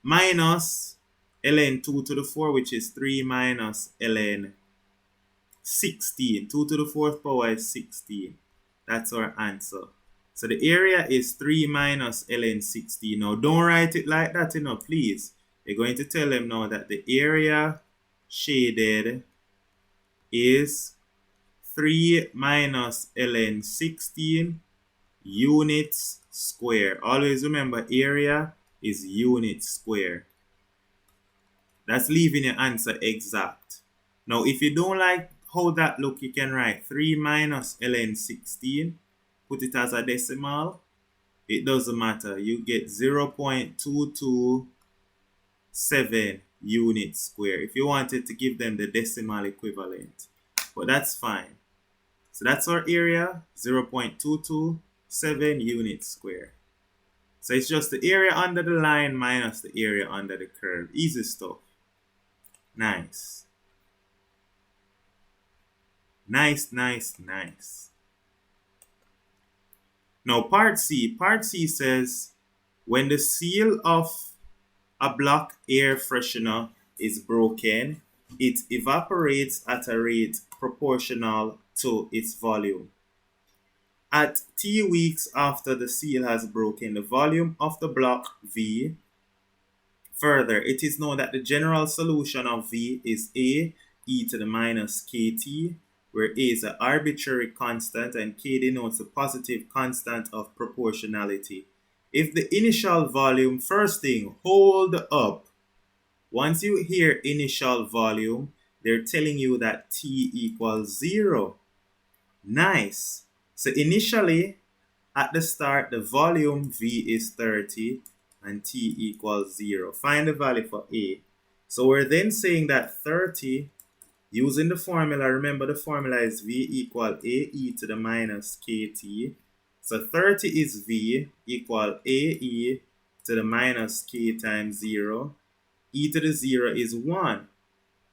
minus ln 2 to the 4, which is 3 minus ln 16. 2 to the 4th power is 16. That's our answer. So the area is 3 minus ln 16. Now don't write it like that, please. You're going to tell them now that the area shaded is 3 minus ln 16 units square. Always remember, area is units square. That's leaving your answer exact. Now, if you don't like how that look, you can write 3 minus ln 16. Put it as a decimal. It doesn't matter. You get 0.227 units square. If you wanted to give them the decimal equivalent. But that's fine. So that's our area, 0.227 units square. So it's just the area under the line minus the area under the curve. Easy stuff. Nice. Nice, nice, nice. Now part C. Part C says, when the seal of a block air freshener is broken, it evaporates at a rate proportional to its volume. At T weeks after the seal has broken, the volume of the block V. Further, it is known that the general solution of V is A e to the minus kt, where A is an arbitrary constant and k denotes the positive constant of proportionality. If the initial volume, first thing, hold up. Once you hear initial volume, they're telling you that T equals 0. Nice. So initially, at the start, the volume V is 30 and T equals 0. Find the value for A. So we're then saying that 30, using the formula, remember the formula is V equal A e to the minus kt. So 30 is V equal A e to the minus k times 0. E to the 0 is 1.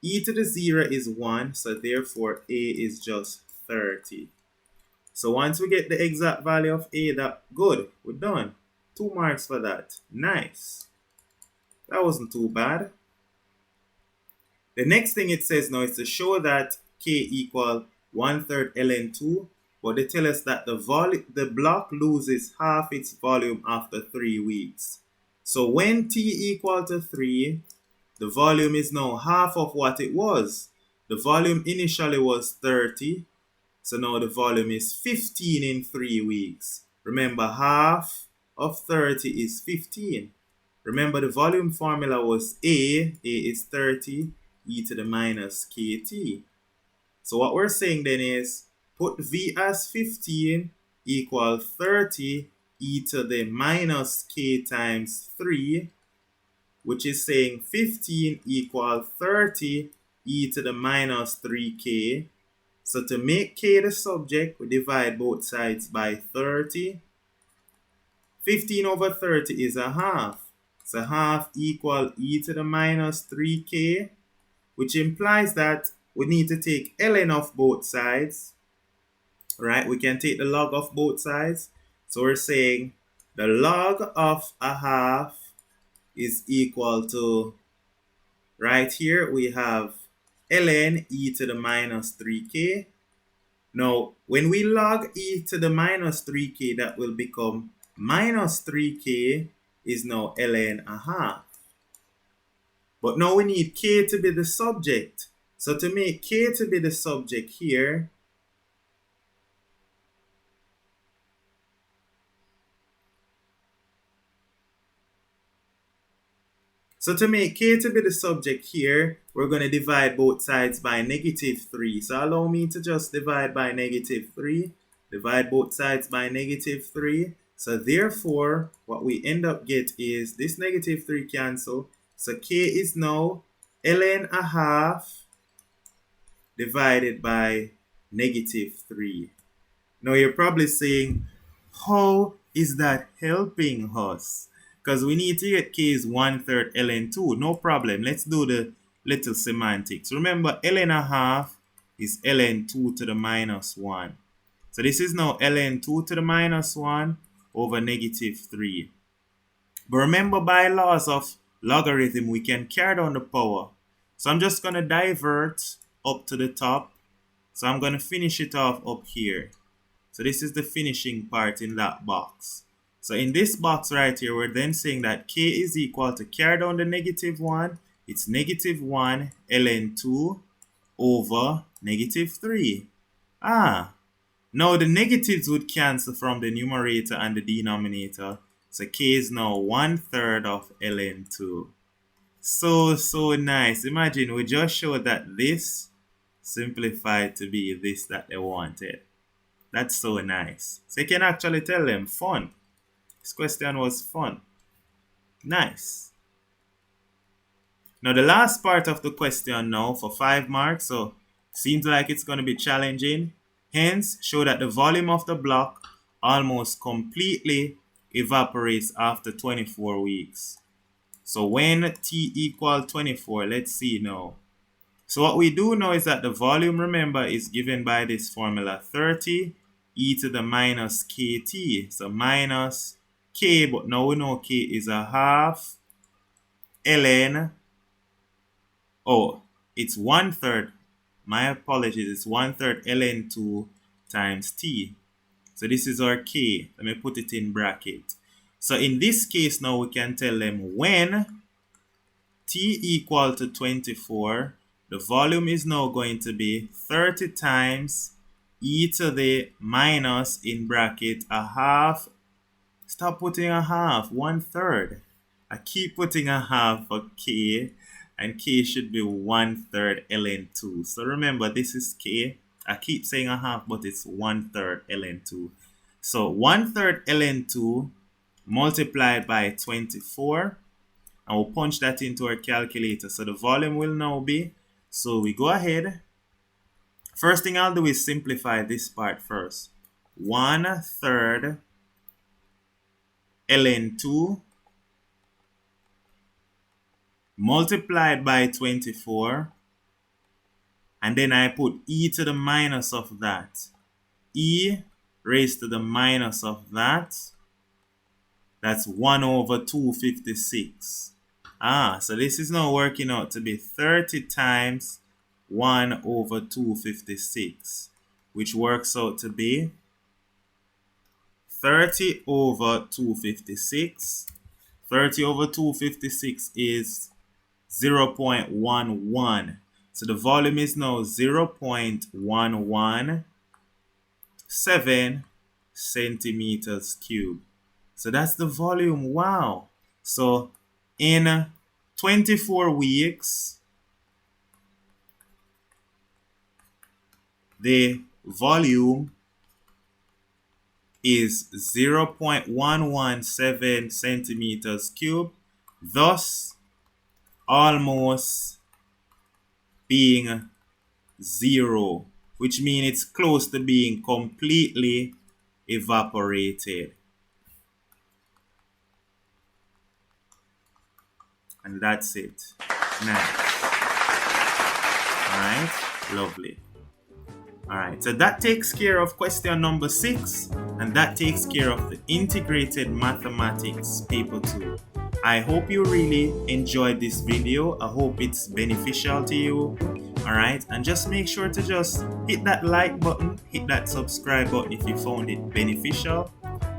E to the 0 is 1, so therefore A is just 30. So once we get the exact value of A, that good, we're done. 2 marks for that. Nice. That wasn't too bad. The next thing it says now is to show that K equal 1/3 ln 2, but they tell us that the block loses half its volume after 3 weeks. So when T equal to 3, the volume is now half of what it was. The volume initially was 30, so now the volume is 15 in 3 weeks. Remember, half of 30 is 15. Remember, the volume formula was A is 30, e to the minus kt. So what we're saying then is put v as 15 equal 30 e to the minus k times 3, which is saying 15 equal 30 e to the minus 3k. So to make k the subject, we divide both sides by 30. 15 over 30 is a half. So half equal e to the minus 3k, which implies that we need to take ln of both sides, right? We can take the log of both sides. So we're saying the log of a half is equal to, right here we have ln e to the minus 3k. Now, when we log e to the minus 3k, that will become minus 3k is now ln a half. But now we need k to be the subject. So to make k to be the subject here, we're going to divide both sides by negative 3. So allow me to just divide by negative 3. Divide both sides by negative 3. So therefore, what we end up get is this negative 3 cancel. So k is now ln a half divided by negative 3. Now you're probably saying, how is that helping us? Because we need to get k is 1/3 ln 2. No problem. Let's do the little semantics. Remember, ln a half is ln 2 to the minus 1. So this is now ln 2 to the minus 1 over negative 3. But remember, by laws of logarithm, we can carry down the power. So I'm just going to divert up to the top. So I'm going to finish it off up here. So this is the finishing part in that box. So in this box right here, we're then saying that k is equal to, carry down the negative 1. It's negative 1 ln 2 over negative 3. Now the negatives would cancel from the numerator and the denominator. So k is now 1/3 of ln 2. So nice. Imagine we just showed that this simplified to be this that they wanted. That's so nice. So you can actually tell them, fun. This question was fun. Nice. Now the last part of the question now for 5 marks. So seems like it's going to be challenging. Hence, show that the volume of the block almost completely evaporates after 24 weeks. So when t equal 24, let's see now. So what we do know is that the volume, remember, is given by this formula, 30 e to the minus kt. So minus k, but now we know k is a half ln, it's 1/3. My apologies, it's 1/3 ln 2 times t. So this is our k. Let me put it in bracket. So in this case now we can tell them when t equal to 24, the volume is now going to be 30 times e to the minus, in bracket, a half. Stop putting a half, 1/3. I keep putting a half for k, and k should be 1/3 ln 2. So remember, this is k. I keep saying a half, but it's 1/3 ln 2. So 1/3 ln 2 multiplied by 24. And we'll punch that into our calculator. So the volume will now be, so we go ahead. First thing I'll do is simplify this part first. 1/3 ln 2 multiplied by 24. And then I put e to the minus of that. E raised to the minus of that. That's 1 over 256. So this is now working out to be 30 times 1 over 256, which works out to be 30 over 256. 30 over 256 is 0.11. So the volume is now 0.117 centimeters cubed. So that's the volume. Wow. So in 24 weeks, the volume is 0.117 centimeters cubed, thus almost being 0, which means it's close to being completely evaporated. And that's it. Nice. Alright, lovely. Alright, so that takes care of question number 6, and that takes care of the integrated mathematics paper 2. I hope you really enjoyed this video. I hope it's beneficial to you. Alright, and just make sure to just hit that like button, hit that subscribe button if you found it beneficial.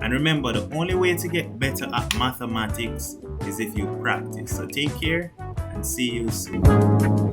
And remember, the only way to get better at mathematics is if you practice. So take care and see you soon.